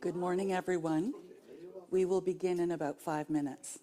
Good morning, everyone. We will begin in about 5 minutes.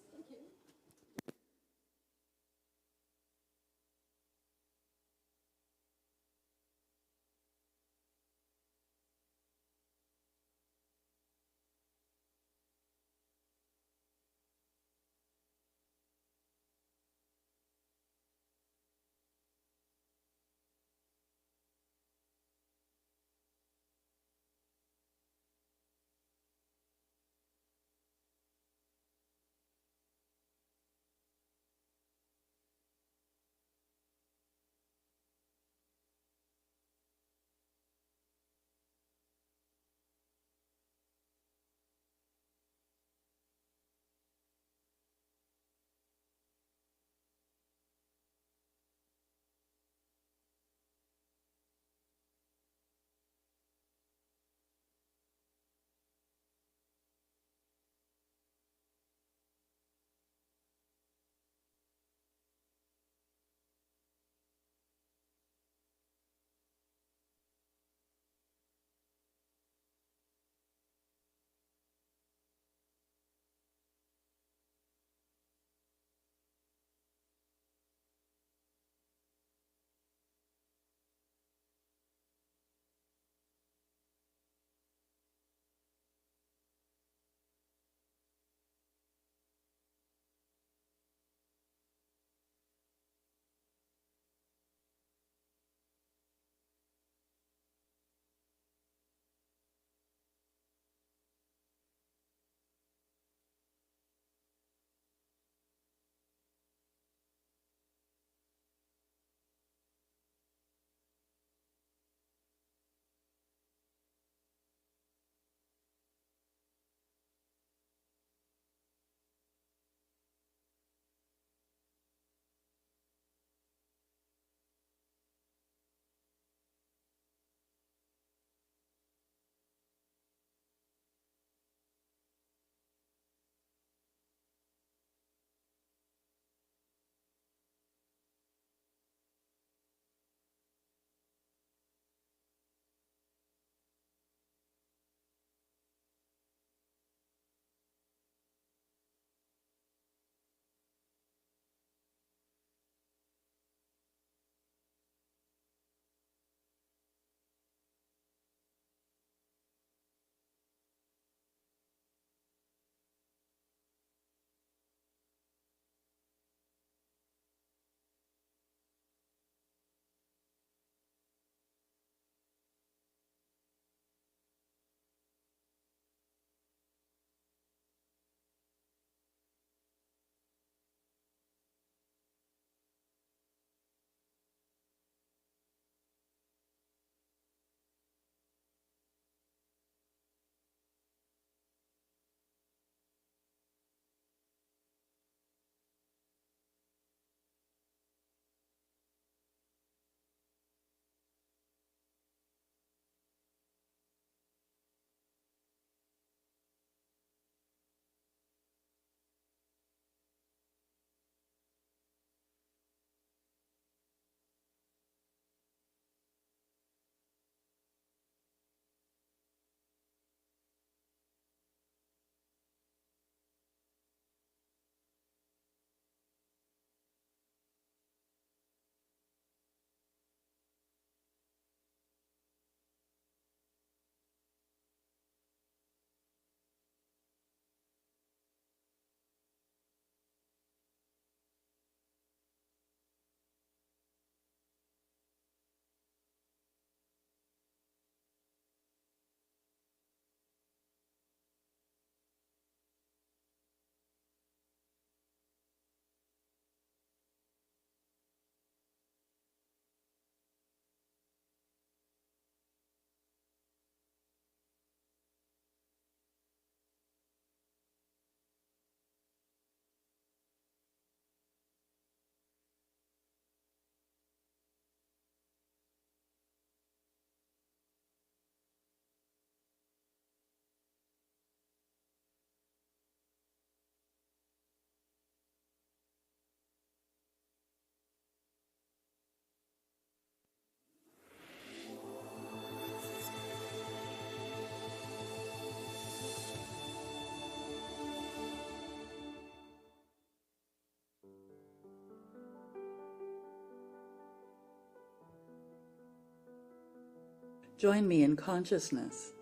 Join me in consciousness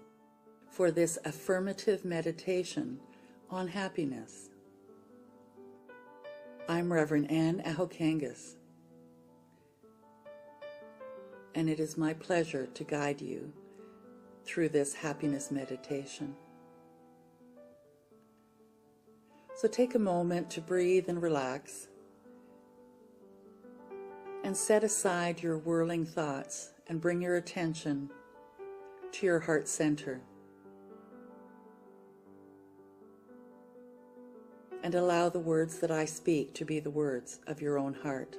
for this affirmative meditation on happiness. I'm Reverend Anne Ahokangas, and it is my pleasure to guide you through this happiness meditation. So take a moment to breathe and relax, and set aside your whirling thoughts and bring your attention to your heart center. And allow the words that I speak to be the words of your own heart.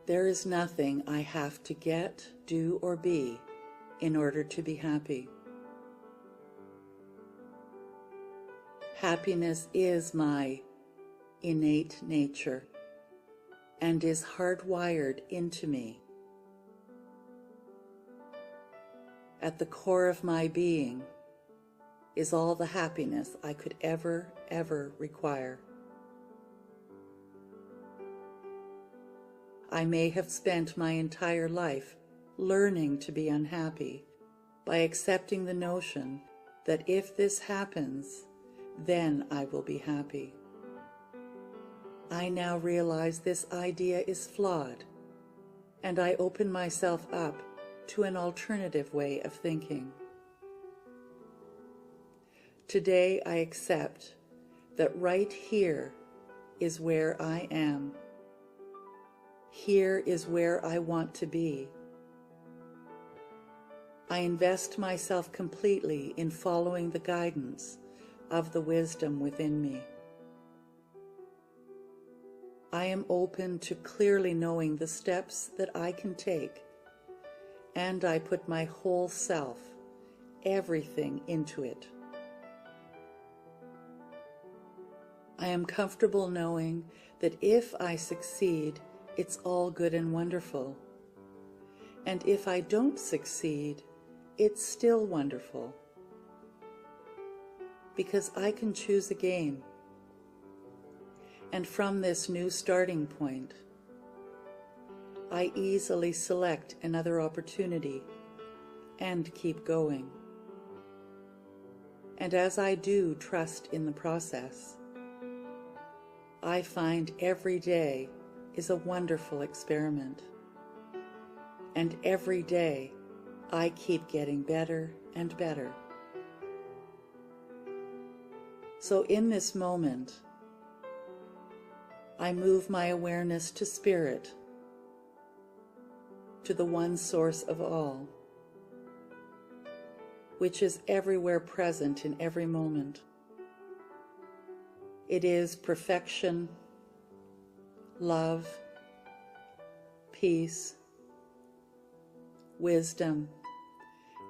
There is nothing I have to get, do, or be in order to be happy. Happiness is my innate nature and is hardwired into me. At the core of my being is all the happiness I could ever require. I may have spent my entire life learning to be unhappy by accepting the notion that if this happens, then I will be happy. I now realize this idea is flawed, and I open myself up to an alternative way of thinking. Today I accept that right here is where I am. Here is where I want to be. I invest myself completely in following the guidance of the wisdom within me. I am open to clearly knowing the steps that I can take, and I put my whole self, everything, into it. I am comfortable knowing that if I succeed, it's all good and wonderful. And if I don't succeed, it's still wonderful. Because I can choose again. And from this new starting point, I easily select another opportunity and keep going. And as I do trust in the process, I find every day is a wonderful experiment. And every day I keep getting better and better. So in this moment, I move my awareness to spirit, to the one source of all, which is everywhere present in every moment. It is perfection, love, peace, wisdom,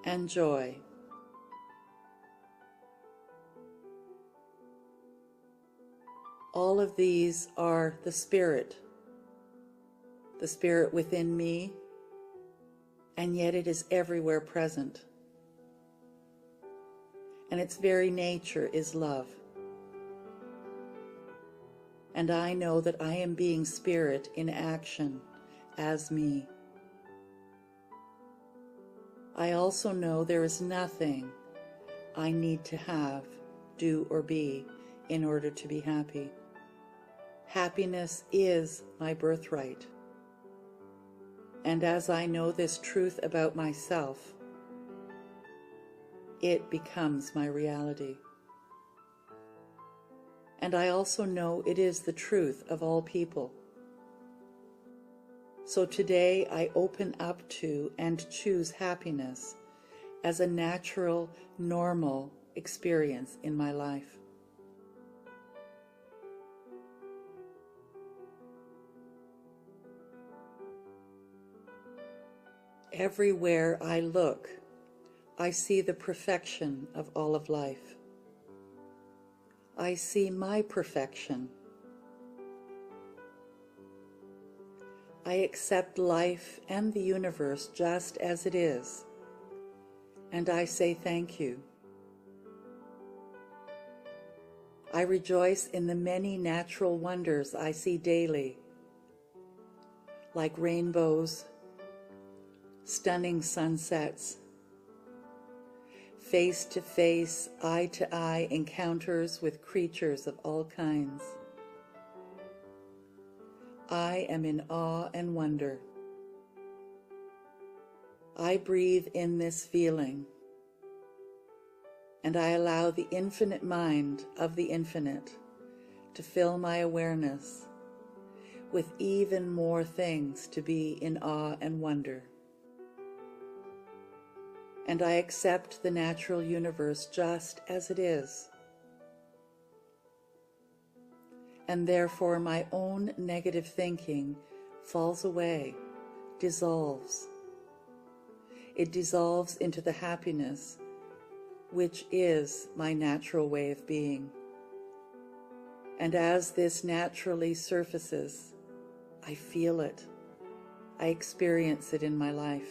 and joy. All of these are the spirit within me, and yet it is everywhere present. And its very nature is love. And I know that I am being spirit in action as me. I also know there is nothing I need to have, do, or be in order to be happy. Happiness is my birthright. And as I know this truth about myself, it becomes my reality. And I also know it is the truth of all people. So today I open up to and choose happiness as a natural, normal experience in my life. Everywhere I look, I see the perfection of all of life. I see my perfection. I accept life and the universe just as it is, and I say thank you. I rejoice in the many natural wonders I see daily, like rainbows, stunning sunsets, face-to-face, eye-to-eye encounters with creatures of all kinds. I am in awe and wonder. I breathe in this feeling, and I allow the infinite mind of the infinite to fill my awareness with even more things to be in awe and wonder. And I accept the natural universe just as it is. And therefore my own negative thinking falls away, dissolves. It dissolves into the happiness, which is my natural way of being. And as this naturally surfaces, I feel it. I experience it in my life.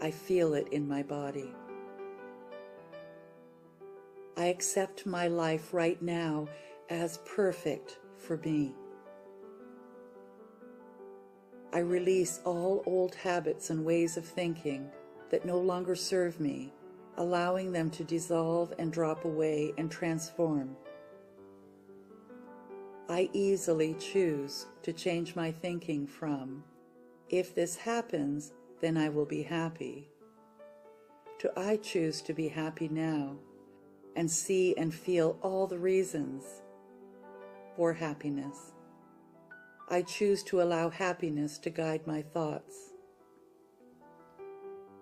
I feel it in my body. I accept my life right now as perfect for me. I release all old habits and ways of thinking that no longer serve me, allowing them to dissolve and drop away and transform. I easily choose to change my thinking from, if this happens, then I will be happy, to I choose to be happy now and see and feel all the reasons for happiness. I choose to allow happiness to guide my thoughts.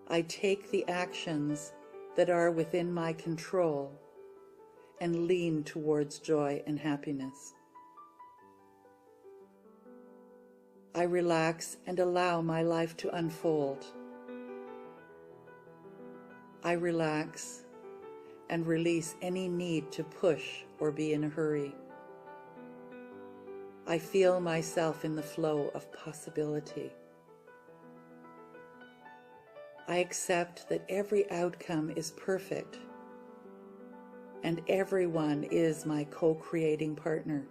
I take the actions that are within my control and lean towards joy and happiness. I relax and allow my life to unfold. I relax and release any need to push or be in a hurry. I feel myself in the flow of possibility. I accept that every outcome is perfect and everyone is my co-creating partner.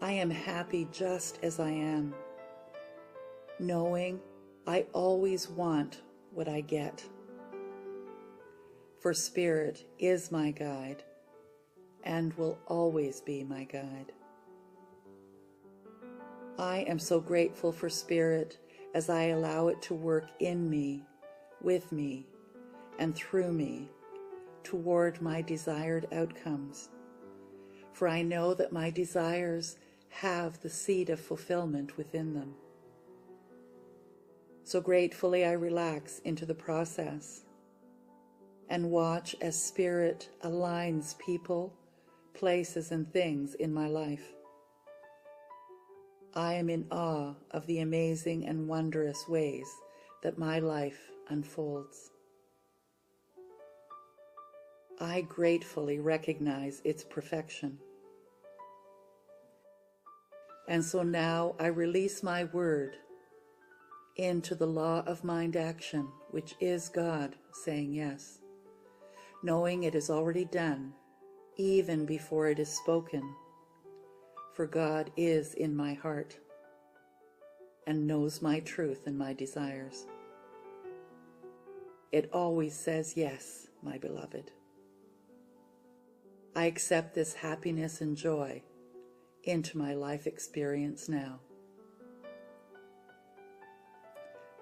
I am happy just as I am, knowing I always want what I get. For Spirit is my guide and will always be my guide. I am so grateful for Spirit as I allow it to work in me, with me, and through me toward my desired outcomes. For I know that my desires have the seed of fulfillment within them. So gratefully I relax into the process and watch as Spirit aligns people, places, and things in my life. I am in awe of the amazing and wondrous ways that my life unfolds. I gratefully recognize its perfection. And so now I release my word into the law of mind action, which is God saying yes, knowing it is already done, even before it is spoken. For God is in my heart and knows my truth and my desires. It always says yes, my beloved. I accept this happiness and joy into my life experience now.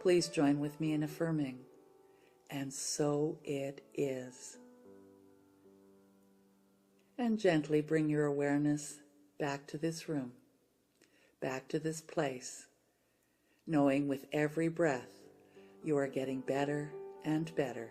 Please join with me in affirming, and so it is. And gently bring your awareness back to this room, back to this place, knowing with every breath you are getting better and better.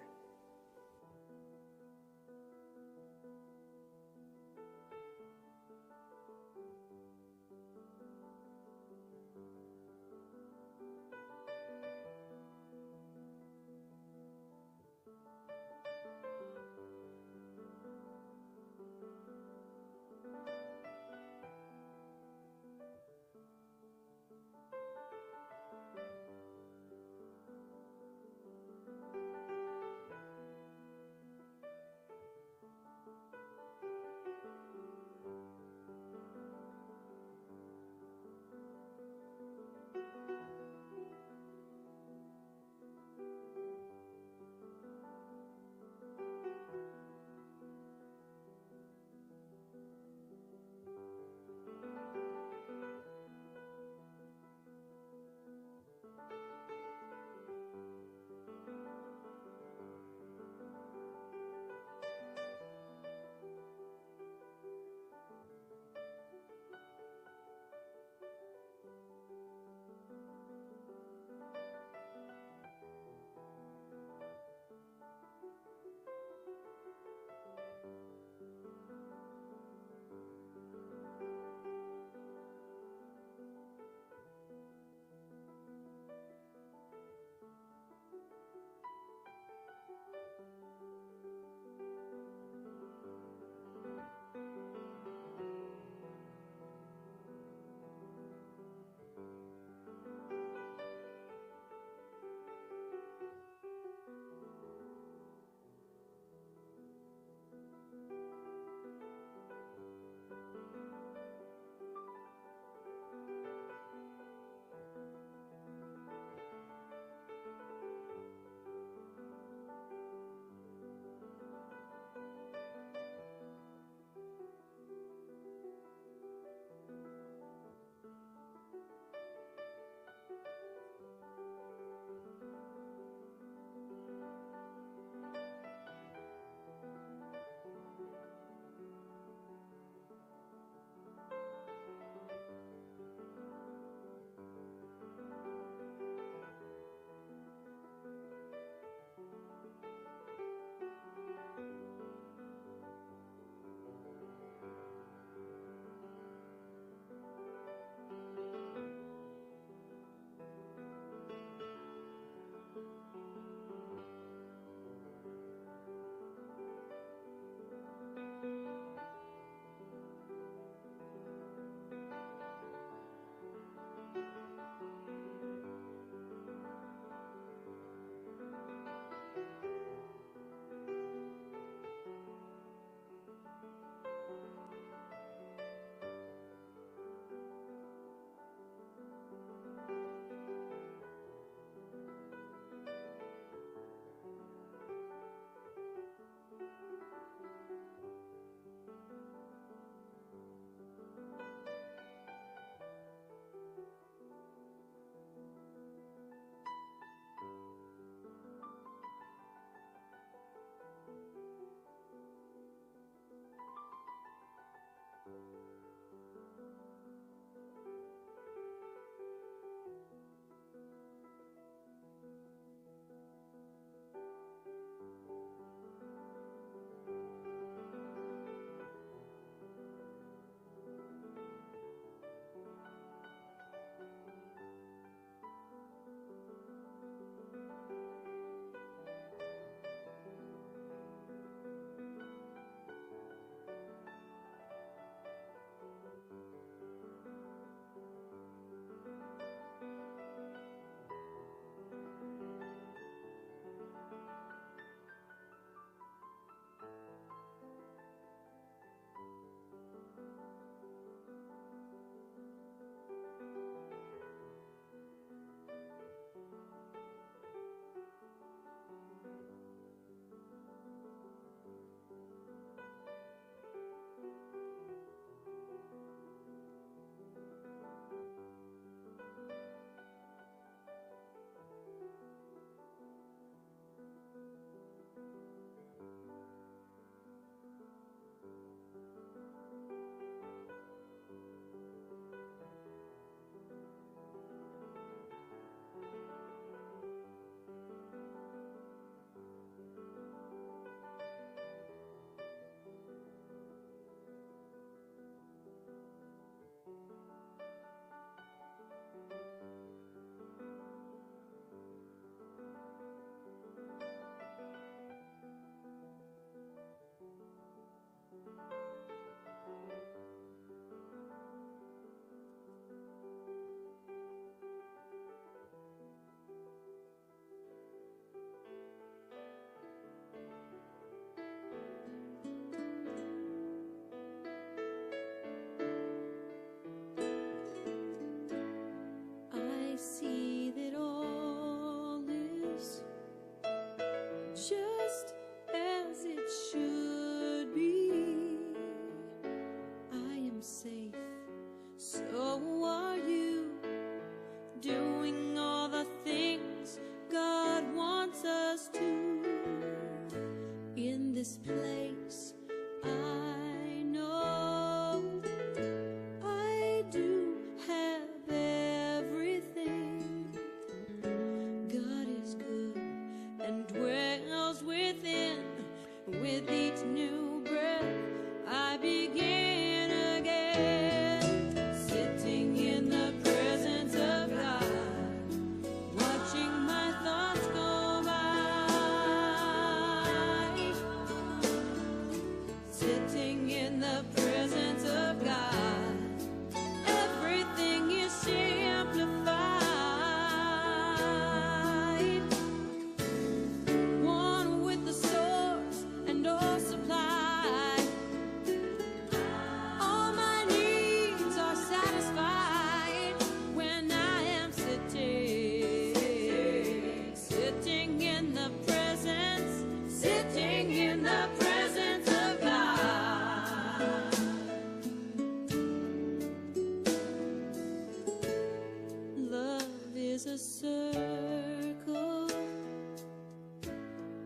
is a circle,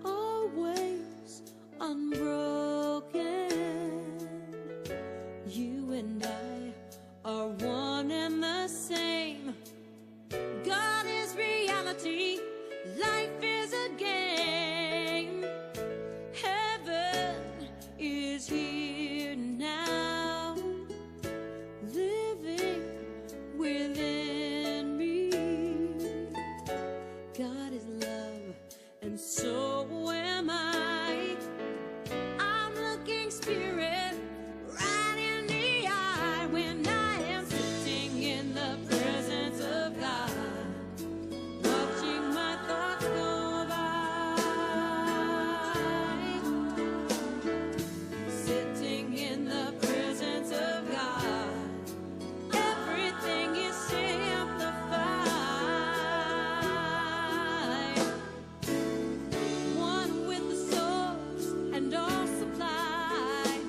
always unbroken. You and I are one and the same. God is reality, life is a game. Heaven is here now, living within me. God is love, and so am I. I'm looking spirit right in the eye when I am sitting in the presence of God, watching my thoughts go by. Sitting in the presence of God, everything is simplified. One with the source and all supply.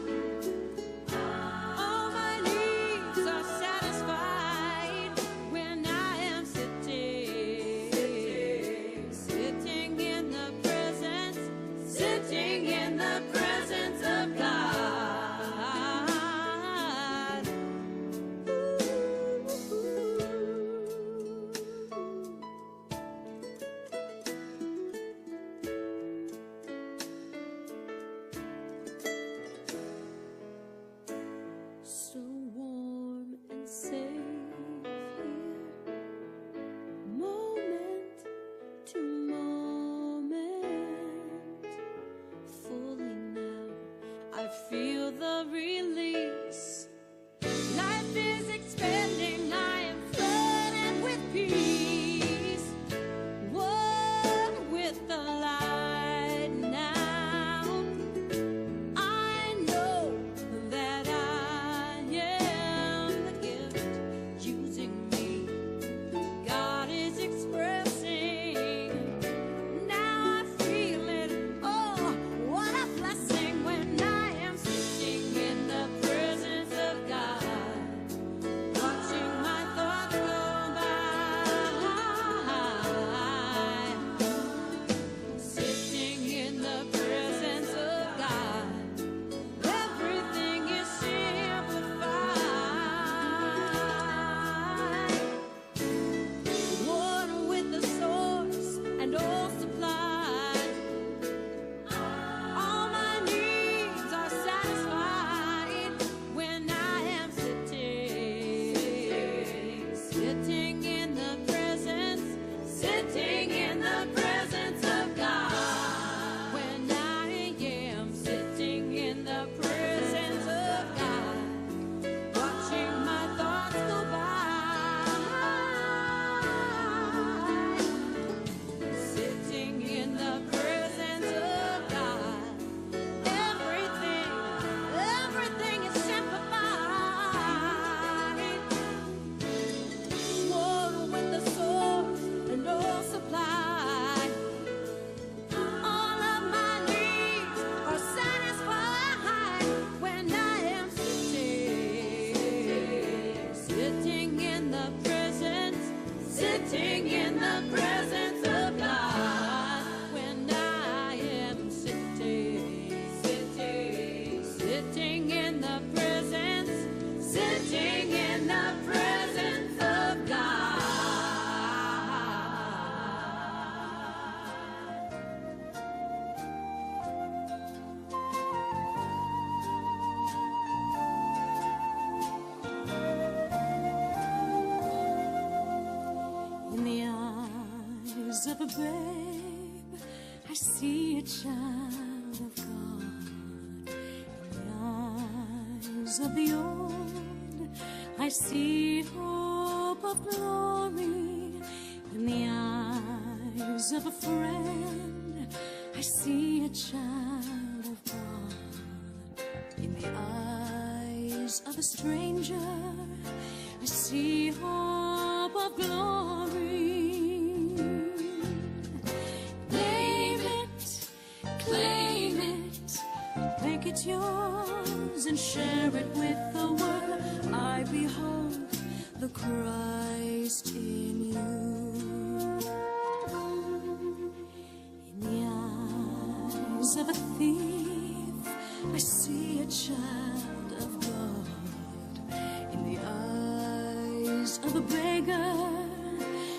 All my needs are satisfied when I am sitting in the presence of God. So warm and safe here, moment to moment. Fully now, I feel the release. Life is expanding, I am flooded with peace. One with the light now. I know that I am the gift using me. God is expressing. Now I feel it. Oh, what a blessing when I am sitting in the presence of God, watching my thoughts go by. Sitting in the presence of God, everything is simplified. One with the source and all supply. All my needs are satisfied when I am sitting in the presence of God. When I am sitting in the presence of God, watching my thoughts go by. Sitting in the presence of God, everything is simplified. One with the source and all supply. All of my needs are satisfied when I am sitting in the presence of God. When I am sitting in the presence of God. In the eyes of a babe, I see a child of God. In the eyes of the old, I see hope of glory. In the eyes of a friend, I see a child of God. In the eyes of a stranger, I see hope of glory. Claim it, make it yours, and share it with the world. I behold the Christ in you. eyes of a thief, I see a child of God. In the eyes of a beggar,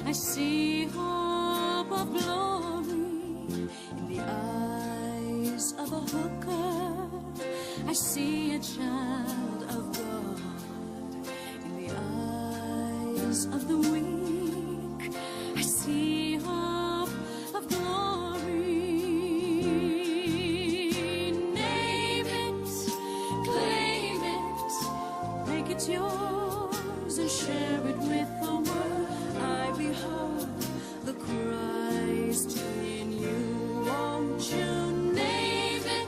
I see hope of glory. In the eyes of a hooker, I see a child of God. In the eyes of the weak, I see hope of glory. Name it, claim it, make it yours and share it with the world. I behold the Christ in you. Won't you name it,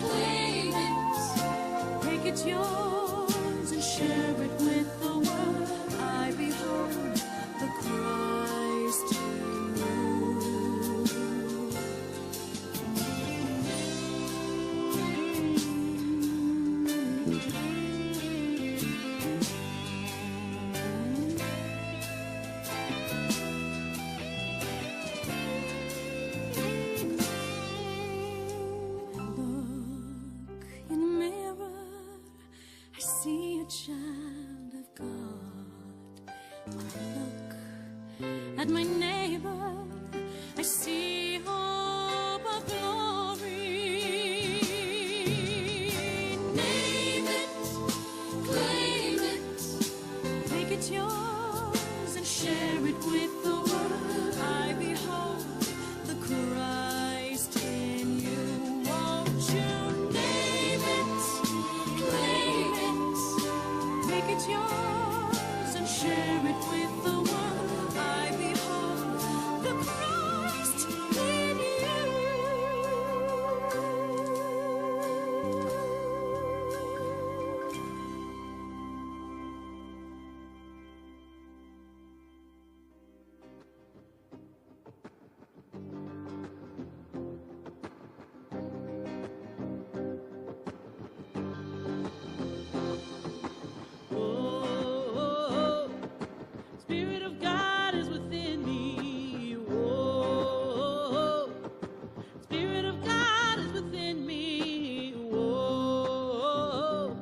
claim it, make it yours and share it with the world. I behold the Christ in you. Look in the mirror, I see a child of God. When I look at my neighbor, I see hope of glory. Name it, claim it, make it yours and share it with the world. I behold the Christ in you. Won't you name it, claim it, make it yours and share it with the world. I behold the Christ in you. Oh, Spirit of God is within me. Oh, Spirit of God is within me. Oh,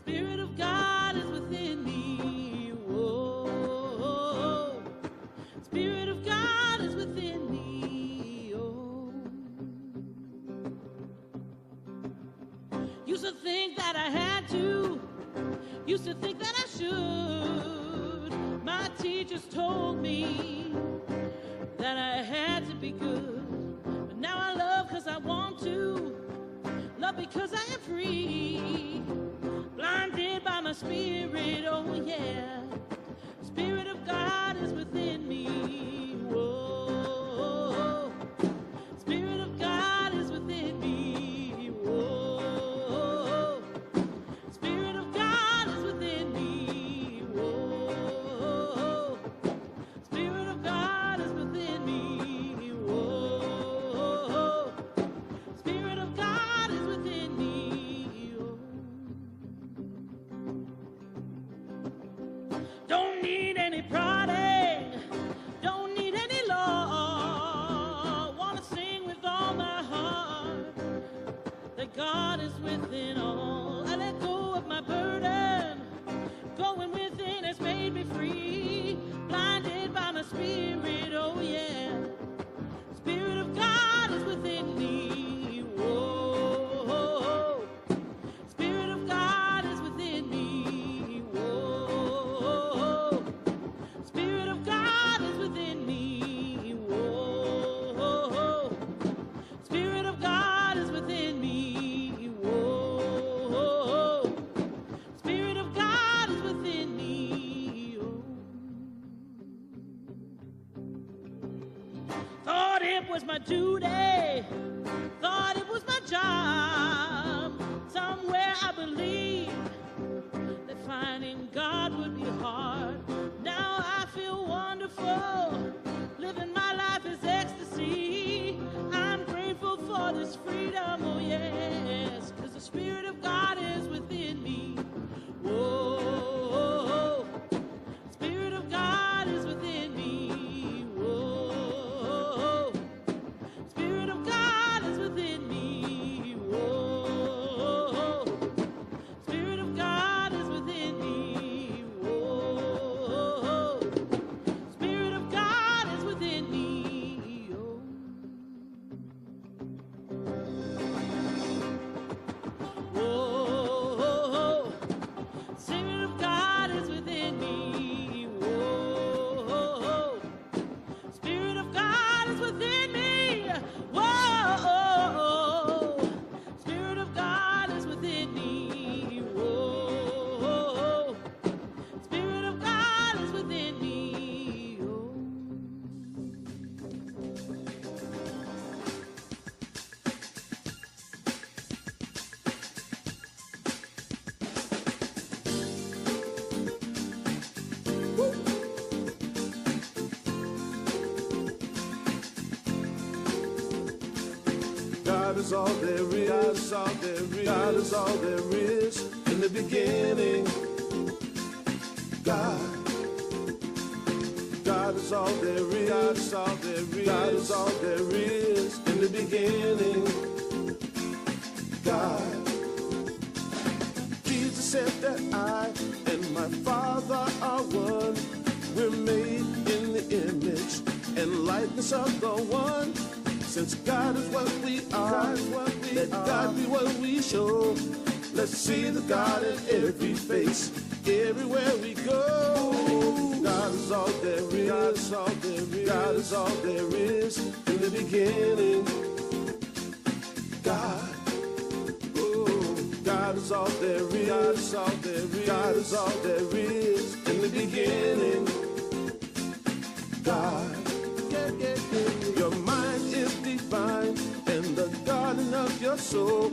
Spirit of God is within me. Oh, Spirit of God is within me. Oh, used to think that I had to. Used to think that I should. My teachers told me that I had to be good. But now I love because I want to. Love because I am free. Blinded by my spirit, oh yeah. Spirit of God is within me. Whoa. Spirit of God is within me. Whoa. Spirit of God is within me. Whoa. Spirit of God is within me. Whoa. Spirit of God is within me. Oh. Don't need any prodding. Don't need any law. Wanna sing with all my heart that God is within all. I let go of my burden. Going within has made me free. Blinded by my spirit, oh yeah. Spirit of God is within me. Whoa. Spirit of God is within me. Whoa. Spirit of God is within me. Whoa. Spirit of God is within me. Whoa. Spirit of God is within me. Oh. Thought it was my duty. Thought it was my job. Somewhere I believed that finding God would be hard. Now I feel wonderful. Living my life is ecstasy. I'm grateful for this freedom, oh yes. Because the Spirit of God is within me. Whoa. Spirit of God is within me. Whoa. Spirit of God is within me. God is all there is. God is all there is. God is all there is. In the beginning, God. God is all there is. God is all there is. God is all there is. In the beginning, God. Jesus said that I and my Father are one. We're made in the image and likeness of the one. Since God is what we are, let God be what we show. Let's see the God in every face, everywhere we go. God is all there is. God is all there is. God is all there is. In the beginning, God. God is all there is. God is all there is. God is all there is. In the beginning, God. Your mind is divine, and the garden of your soul.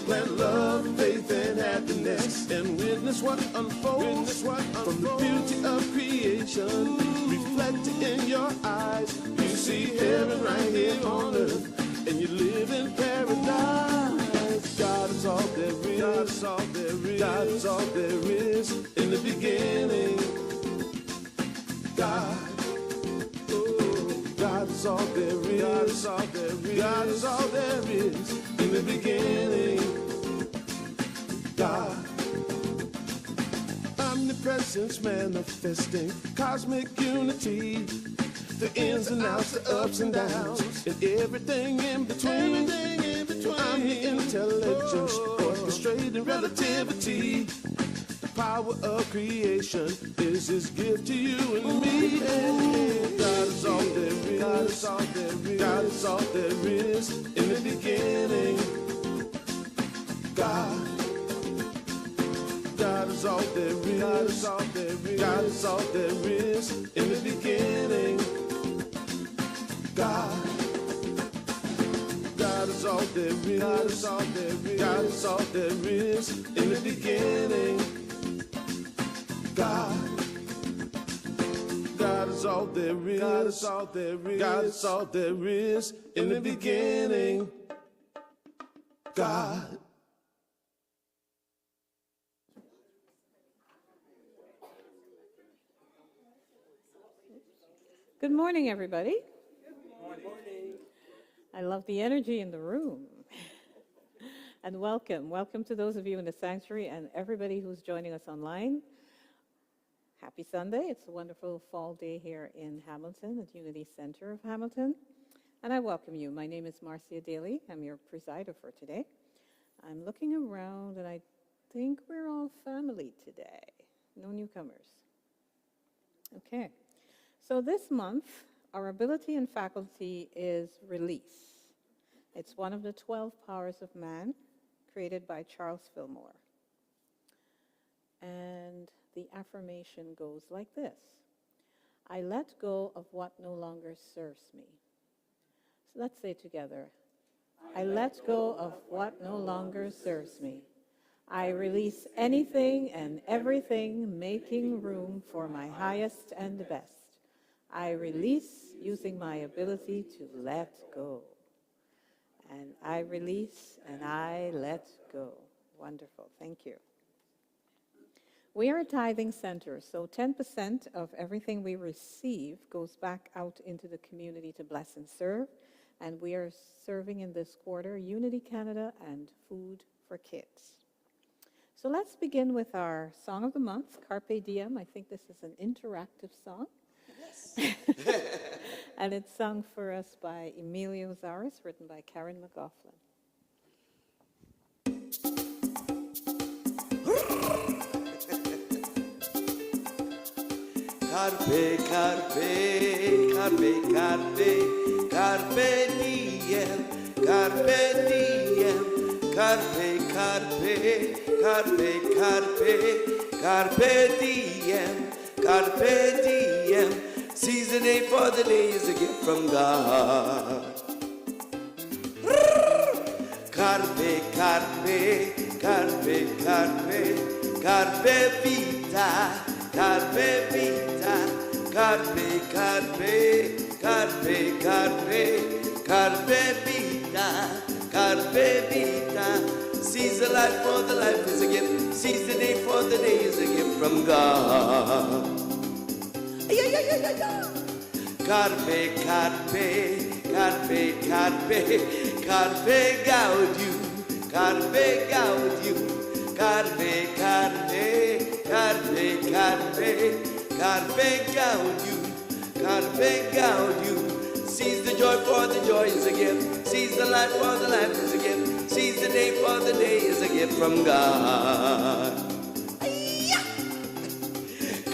Plant love, faith, and happiness, and witness what unfolds from the beauty of creation. Reflected in your eyes, you see heaven right here on earth, and you live in paradise. God is all there is. God is all there is. God is all there is. In the beginning, God. God is all there is. God is all there is. God is all there is. In the beginning, God. Omnipresence manifesting cosmic unity. The ins and outs, the ups and downs, and everything in between. I'm the intelligence, orchestrating relativity. The power of creation is His gift to you and me. God is all there is. God is all there is. God is all there is. In the beginning, God. God is all there is. God is all there is. God is all there is. In the beginning, God. God is all there is. God is all there is. God is all there is. In the beginning, God. God is all there is. God is all there is. God is all there is. In the beginning, God. Good morning, everybody. Good morning. I love the energy in the room. And welcome. Welcome to those of you in the sanctuary and everybody who's joining us online. Happy Sunday. It's a wonderful fall day here in Hamilton, at Unity Center of Hamilton. And I welcome you. My name is Marcia Daly. I'm your presider for today. I'm looking around and I think we're all family today. No newcomers. Okay. So this month, our ability and faculty is release. It's one of the 12 powers of man created by Charles Fillmore. And the affirmation goes like this. I let go of what no longer serves me. So let's say together. I let go of what no longer serves me. I release anything and everything making room for my highest and the best. I release using my ability to let go. And I release and I let go. Wonderful. Thank you. We are a tithing center, so 10% of everything we receive goes back out into the community to bless and serve. And we are serving in this quarter Unity Canada and Food for Kids. So let's begin with our song of the month, Carpe Diem. I think this is an interactive song. Yes. And it's sung for us by Emilio Zaris, written by Karen McLaughlin. Carpe, carpe, carpe, carpe, carpe diem, carpe diem, carpe, carpe, carpe, carpe, carpe diem, carpe diem. Seize the day, for the day is a gift from God. Carpe, carpe, carpe, carpe, carpe vita, carpe vita, carpe, carpe, carpe, carpe, carpe vita, carpe carpe vita. Seize the life, for the life is a gift. Seize the day, for the day is a gift from God. Carpe, carpe, carpe, carpe, carpe gaudium, carpe gaudium, carpe, carpe, carpe, carpe, carpe gaudium, carpe gaudium. Seize the joy, for the joy is a gift. Seize the life, for the life is a gift. Seize the day, for the day is a gift from God.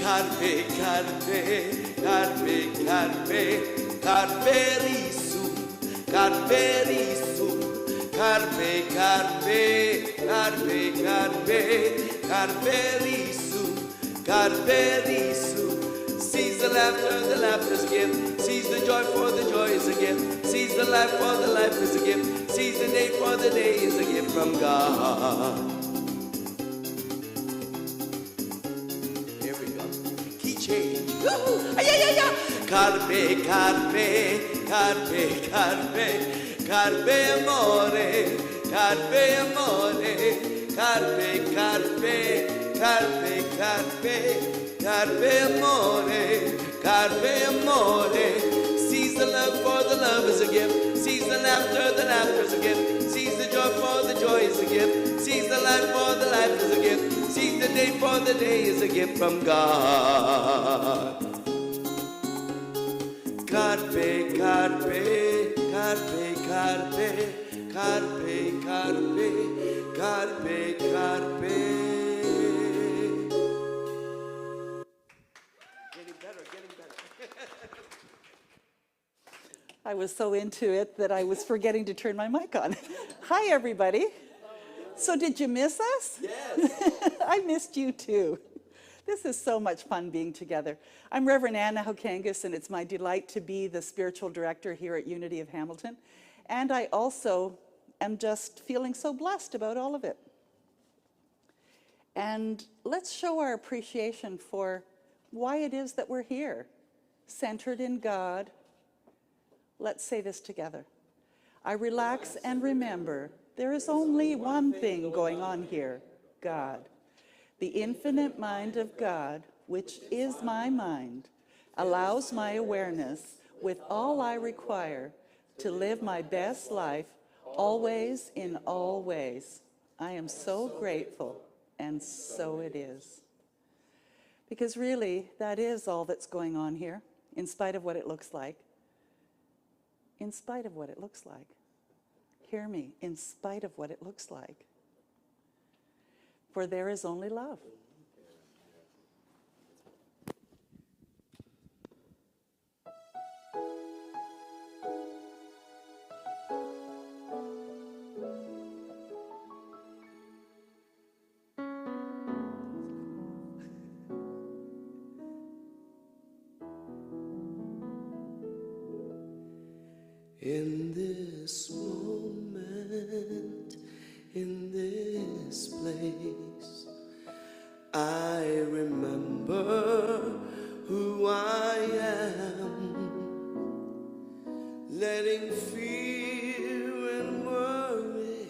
Carpe, carpe, carpe, carpe, carpe risum, carpe risum, carpe, carpe, carpe, carpe, carpe risum, carpe risum. Seize the laughter's a gift. Seize the joy, for the joy is a gift. Seize the life, for the life is a gift. Seize the day, for the day is a gift from God. Carpe, carpe, carpe, carpe, carpe amore, carpe amore, carpe, carpe, carpe, carpe, carpe amore, carpe amore. Seize the love, for the love is a gift. Seize the laughter is a gift. Seize the joy, for the joy is a gift. Seize the life, for the life is a gift. Seize the day, for the day is a gift from God. Carpe, carpe, carpe, carpe, carpe, carpe, carpe, carpe. Getting better, getting better. I was so into it that I was forgetting to turn my mic on. Hi, everybody. So did you miss us? Yes. I missed you too. This is so much fun being together. I'm Reverend Anna Hokangas, and it's my delight to be the spiritual director here at Unity of Hamilton. And I also am just feeling so blessed about all of it. And let's show our appreciation for why it is that we're here, centered in God. Let's say this together. I relax and remember there is only one thing going on here, God. The infinite mind of God, which is my mind, allows my awareness with all I require to live my best life, always in all ways. I am so grateful, and so it is. Because really, that is all that's going on here, in spite of what it looks like. In spite of what it looks like. Hear me, in spite of what it looks like. For there is only love. In this moment, in this place, I remember who I am, letting fear and worry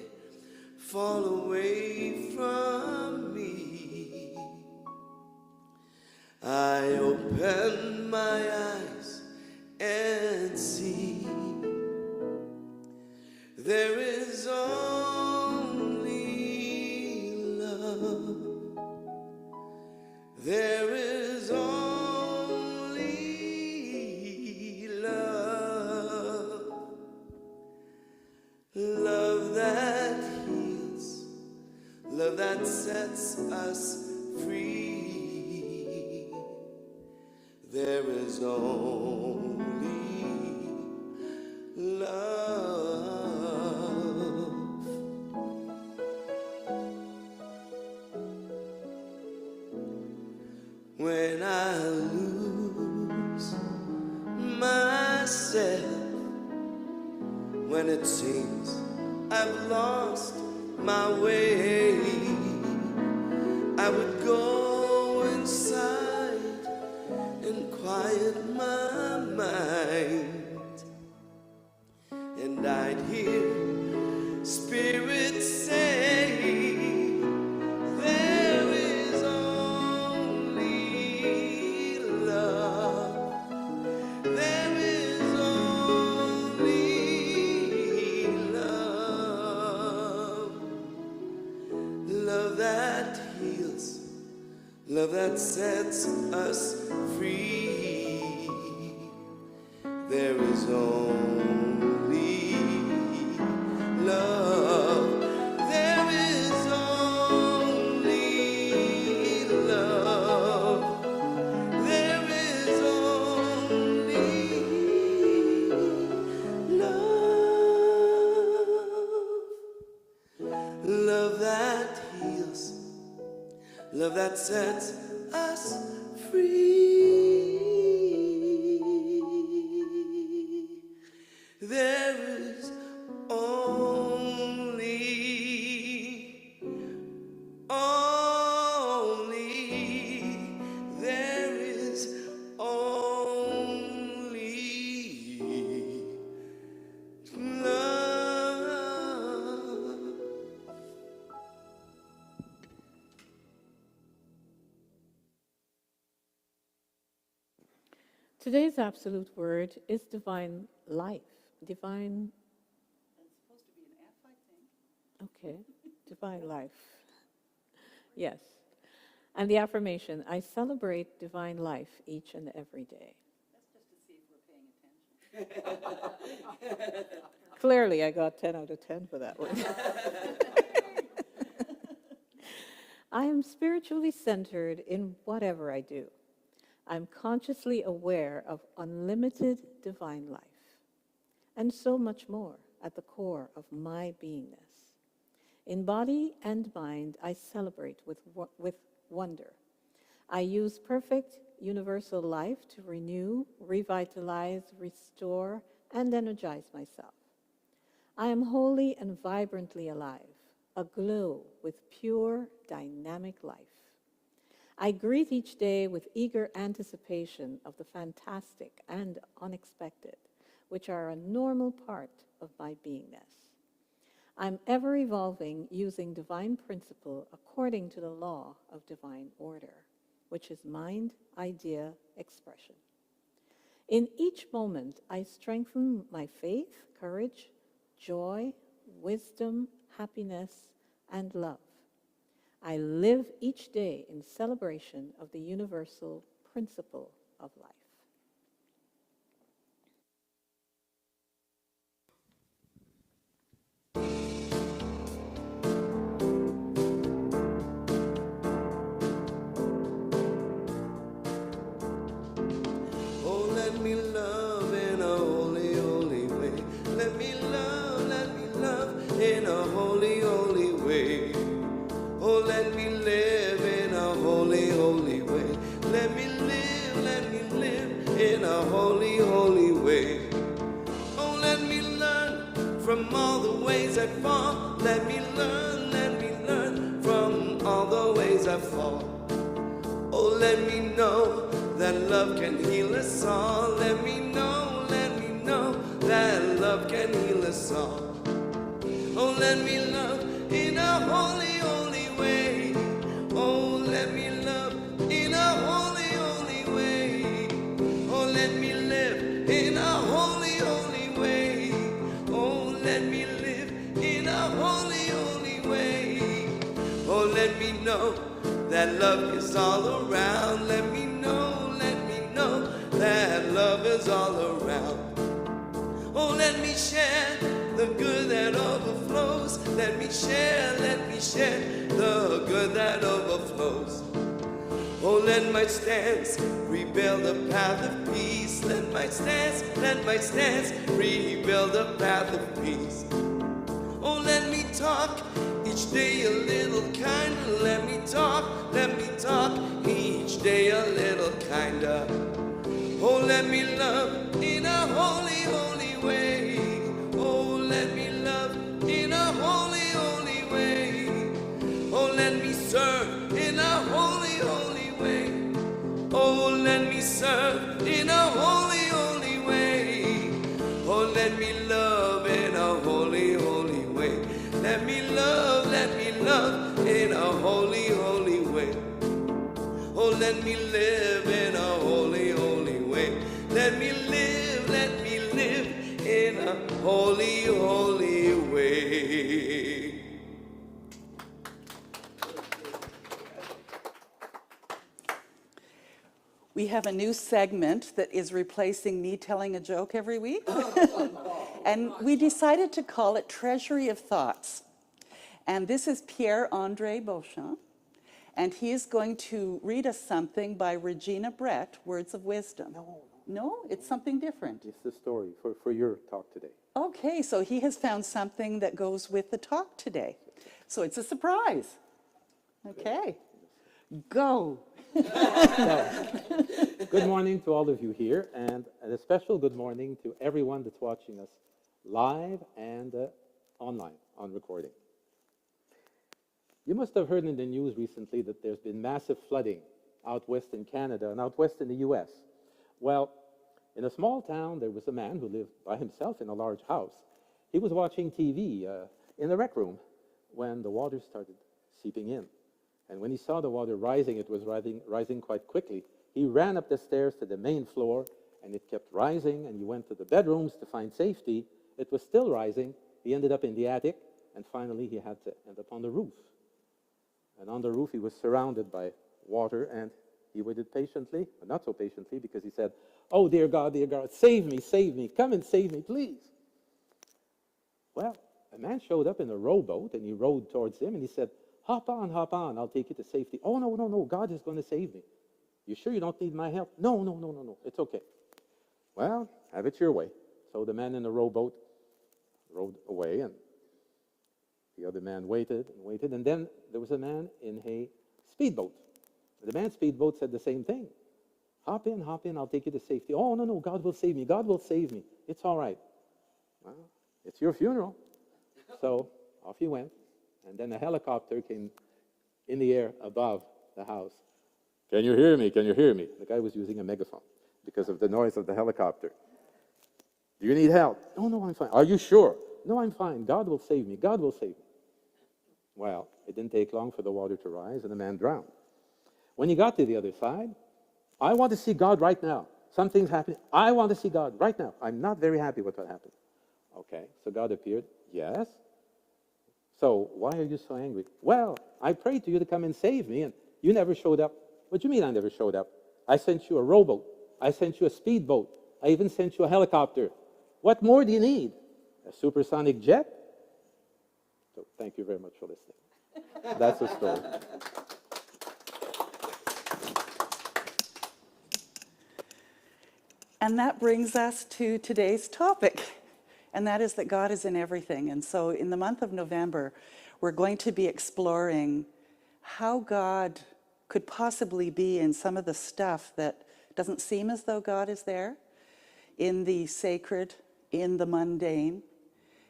fall away from me. I open my eyes and see there is only love. There is only love. Love that heals. Love that sets us free. There is only love. When I lose myself, when it seems I've lost my way, I would go inside and quiet my mind, and I'd hear there is only love. There is only love. There is only love. Love that heals. Love that sets us free. There is only there is only love. Today's absolute word is divine life. Divine. It's supposed to be an F, I think. Okay, divine life. Yes. And the affirmation, I celebrate divine life each and every day. That's just to see if we're paying attention. Clearly, I got 10 out of 10 for that one. I am spiritually centered in whatever I do. I'm consciously aware of unlimited divine life, and so much more at the core of my beingness. In body and mind, I celebrate with wonder. I use perfect universal life to renew, revitalize, restore, and energize myself. I am wholly and vibrantly alive, aglow with pure, dynamic life. I greet each day with eager anticipation of the fantastic and unexpected, which are a normal part of my beingness. I'm ever evolving using divine principle according to the law of divine order, which is mind, idea, expression. In each moment, I strengthen my faith, courage, joy, wisdom, happiness, and love. I live each day in celebration of the universal principle of life. Oh, let me love in a holy, holy way. Let me love in a holy, holy way. Oh, let me live in a holy, holy way. Let me live in a holy, holy way. Oh, let me learn from all the ways I fall. Let me learn from all the ways I fall. Oh, let me know that love can heal us all. Let me know that love can heal us all. Oh, let me love in a holy, holy way. Oh, let me love in a holy, holy way. Oh, let me live in a holy, holy way. Oh, let me live in a holy, holy way. Oh, let me know that love is all around. Let me know that love is all around. Oh, let me share the good that overflows. Let me share the good that overflows. Oh, let my stance rebuild the path of peace. Let my stance rebuild the path of peace. Oh, let me talk each day a little kinder. Let me talk each day a little kinder. Oh, let me love in a holy, holy way. Oh, let me love in a holy, holy way. Oh, let me serve in a holy, holy way. Oh, let me serve in a holy, holy way. Oh, let me love in a holy, holy way. Let me love in a holy, holy way. Oh, let me live in a holy, holy way. Let me live in a holy, holy way. We have a new segment that is replacing me telling a joke every week. And we decided to call it Treasury of Thoughts. And this is Pierre-André Beauchamp. And he is going to read us something by Regina Brett, Words of Wisdom. No, it's something different. It's the story for your talk today. Okay, so he has found something that goes with the talk today. So it's a surprise. Okay, go. Good morning to all of you here, and a special good morning to everyone that's watching us live and online on recording. You must have heard in the news recently that there's been massive flooding out west in Canada and out west in the US. Well, in a small town, there was a man who lived by himself in a large house. He was watching TV in the rec room when the water started seeping in. And when he saw the water rising, it was rising quite quickly. He ran up the stairs to the main floor, and it kept rising, and he went to the bedrooms to find safety. It was still rising. He ended up in the attic, and finally he had to end up on the roof. And on the roof, he was surrounded by water, and he waited patiently, but not so patiently, because he said, "Oh, dear God, save me, come and save me, please." Well, a man showed up in a rowboat, and he rowed towards him, and he said, hop on, I'll take you to safety." "Oh, no, God is going to save me." "You sure you don't need my help?" No, it's okay." "Well, have it your way." So the man in the rowboat rowed away, and the other man waited, and then there was a man in a speedboat. The man's speedboat said the same thing. Hop in, I'll take you to safety." "Oh, no, God will save me, it's all right." "Well, it's your funeral." So off he went, and then a helicopter came in the air above the house. Can you hear me? The guy was using a megaphone because of the noise of the helicopter. "Do you need help?" No, I'm fine." "Are you sure?" "No, I'm fine. God will save me. Well, it didn't take long for the water to rise, and the man drowned. When he got to the other side, "I want to see God right now. Something's happening. I want to see God right now. I'm not very happy with what happened." "Okay, so God appeared." "Yes." "So why are you so angry?" "Well, I prayed to you to come and save me, and you never showed up." "What do you mean I never showed up? I sent you a rowboat. I sent you a speedboat. I even sent you a helicopter. What more do you need? A supersonic jet?" So thank you very much for listening. That's the story. And that brings us to today's topic, and that is that God is in everything. And so in the month of November, we're going to be exploring how God could possibly be in some of the stuff that doesn't seem as though God is there, in the sacred, in the mundane,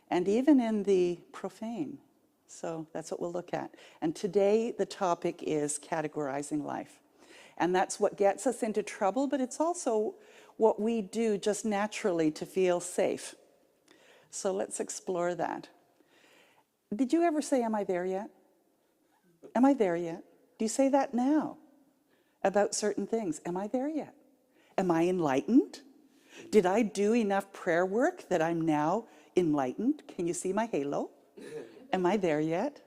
and even in the profane. So that's what we'll look at. And today the topic is categorizing life. And that's what gets us into trouble, but it's also what we do just naturally to feel safe. So let's explore that. Did you ever say, "Am I there yet? Am I there yet?" Do you say that now about certain things? Am I there yet? Am I enlightened? Did I do enough prayer work that I'm now enlightened? Can you see my halo? Am I there yet?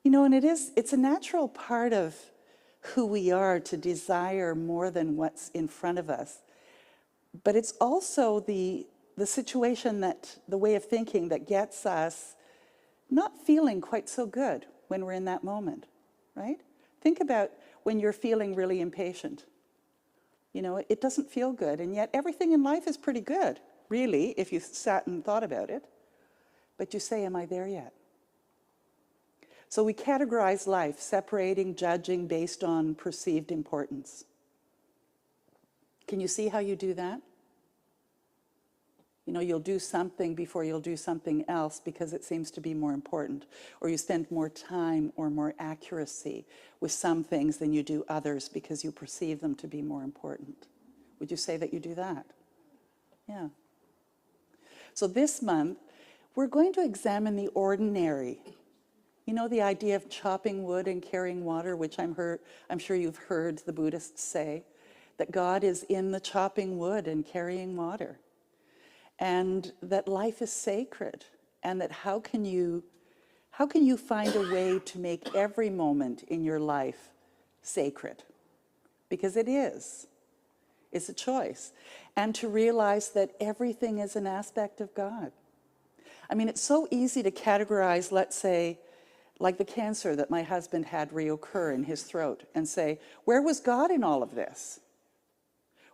You know, and it's a natural part of who we are to desire more than what's in front of us. But it's also the situation, that the way of thinking that gets us not feeling quite so good when we're in that moment, right? Think about when you're feeling really impatient. You know, it doesn't feel good, and yet everything in life is pretty good, really, if you sat and thought about it. But you say, "Am I there yet?" So we categorize life, separating, judging based on perceived importance. Can you see how you do that? You know, you'll do something before you'll do something else because it seems to be more important. Or you spend more time or more accuracy with some things than you do others because you perceive them to be more important. Would you say that you do that? Yeah. So this month, we're going to examine the ordinary. You know, the idea of chopping wood and carrying water, which I'm sure you've heard the Buddhists say, that God is in the chopping wood and carrying water. And that life is sacred, and that how can you find a way to make every moment in your life sacred? because it is. It's a choice. And to realize that everything is an aspect of God. I mean, it's so easy to categorize, let's say, like the cancer that my husband had reoccur in his throat, and say, where was God in all of this?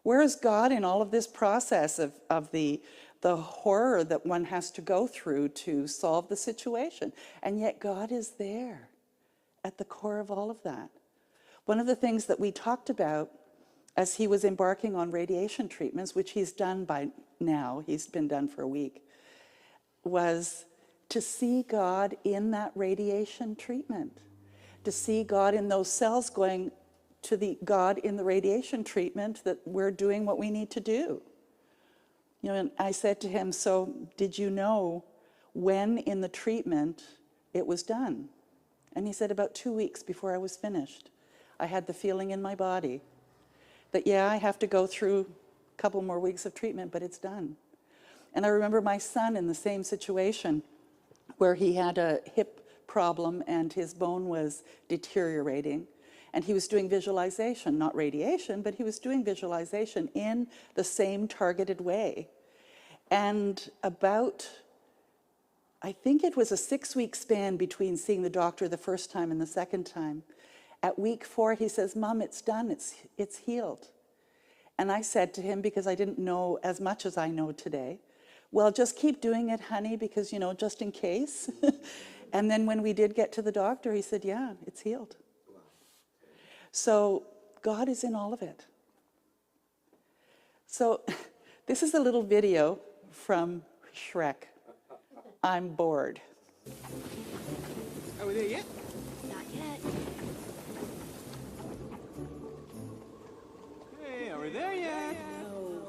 Where is God in all of this process of the horror that one has to go through to solve the situation? And yet God is there at the core of all of that. One of the things that we talked about as he was embarking on radiation treatments, which he's done by now, he's been done for a week, was to see God in that radiation treatment, to see God in those cells going to the God in the radiation treatment, that we're doing what we need to do. You know, and I said to him, so did you know when in the treatment it was done? And he said, about 2 weeks before I was finished. I had the feeling in my body that, yeah, I have to go through a couple more weeks of treatment, but it's done. And I remember my son in the same situation where he had a hip problem and his bone was deteriorating. And he was doing visualization, not radiation, but he was doing visualization in the same targeted way. And about, I think it was a 6-week span between seeing the doctor the first time and the second time. At week 4, he says, Mom, it's done, it's healed. And I said to him, because I didn't know as much as I know today, well, just keep doing it, honey, because, you know, just in case. And then when we did get to the doctor, he said, yeah, it's healed. So God is in all of it. So this is a little video from Shrek. I'm bored. Are we there yet? Not yet. Hey, are we there yet? No.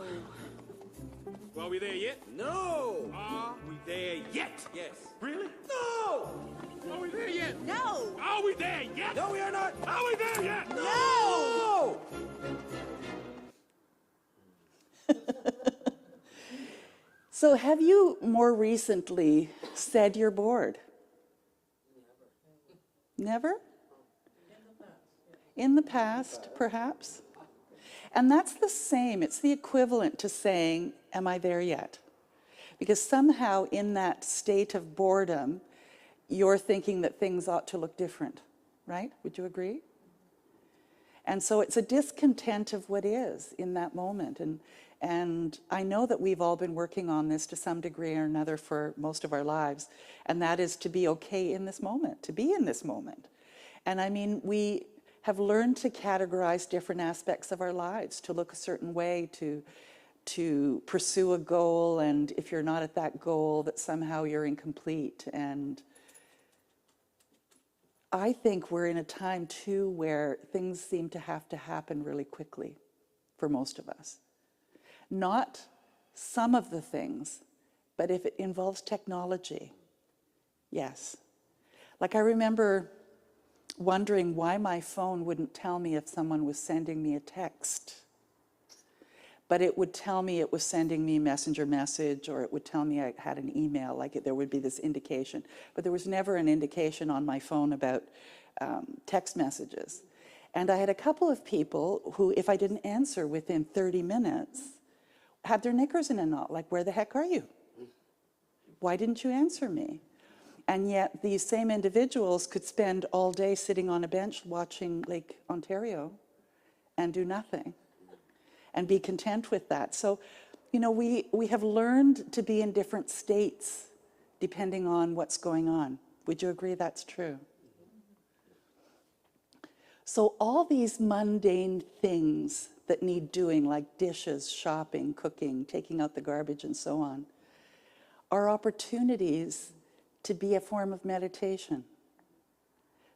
Well, are we there yet? No! Are we there yet? Yes. Really? No! Are we there yet? No. Are we there yet? No, we are not! Are we there yet? No! So have you more recently said you're bored? Never? In the past, perhaps? And that's the same. It's the equivalent to saying, am I there yet? Because somehow in that state of boredom, you're thinking that things ought to look different, right? Would you agree? And so it's a discontent of what is in that moment. And I know that we've all been working on this to some degree or another for most of our lives, and that is to be okay in this moment, to be in this moment. And I mean, we have learned to categorize different aspects of our lives, to look a certain way, to pursue a goal, and if you're not at that goal, that somehow you're incomplete. And I think we're in a time too where things seem to have to happen really quickly for most of us. Not some of the things, but if it involves technology, yes. Like I remember wondering why my phone wouldn't tell me if someone was sending me a text, but it would tell me it was sending me a messenger message, or it would tell me I had an email, like there would be this indication. But there was never an indication on my phone about text messages. And I had a couple of people who, if I didn't answer within 30 minutes, had their knickers in a knot, like, where the heck are you? Why didn't you answer me? And yet these same individuals could spend all day sitting on a bench watching Lake Ontario and do nothing and be content with that. So, you know, we have learned to be in different states depending on what's going on. Would you agree that's true? So all these mundane things that need doing, like dishes, shopping, cooking, taking out the garbage, and so on, are opportunities to be a form of meditation,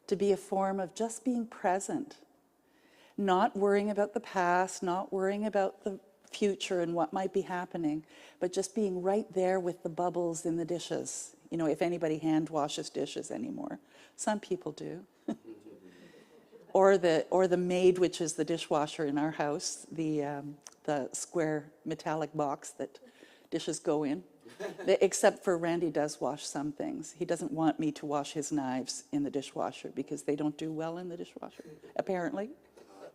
to be a form of just being present, not worrying about the past, not worrying about the future and what might be happening, but just being right there with the bubbles in the dishes. You know, if anybody hand washes dishes anymore. Some people do. Or the maid, which is the dishwasher in our house, the square metallic box that dishes go in. Except for Randy does wash some things. He doesn't want me to wash his knives in the dishwasher because they don't do well in the dishwasher, apparently.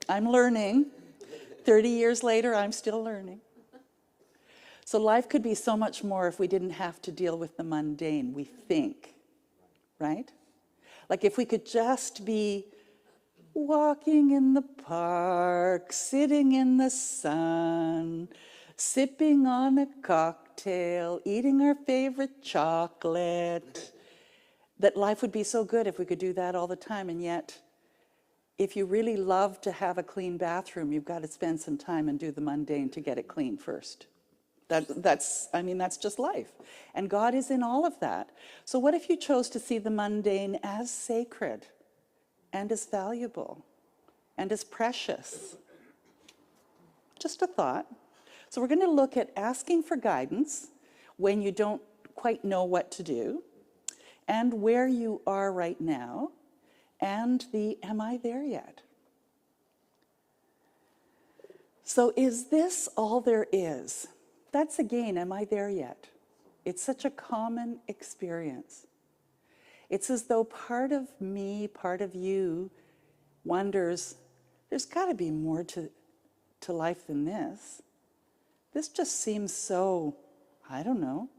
I'm learning. 30 years later, I'm still learning. So life could be so much more if we didn't have to deal with the mundane, we think, right? Like if we could just be walking in the park, sitting in the sun, sipping on a cocktail, eating our favorite chocolate, that life would be so good if we could do that all the time. And yet, if you really love to have a clean bathroom, you've got to spend some time and do the mundane to get it clean first. That's just life. And God is in all of that. So what if you chose to see the mundane as sacred and as valuable and as precious? Just a thought. So we're going to look at asking for guidance when you don't quite know what to do, and where you are right now, and the am I there yet? So is this all there is? That's again, am I there yet? It's such a common experience. It's as though part of me, part of you, wonders, there's got to be more to life than this. This just seems so, I don't know,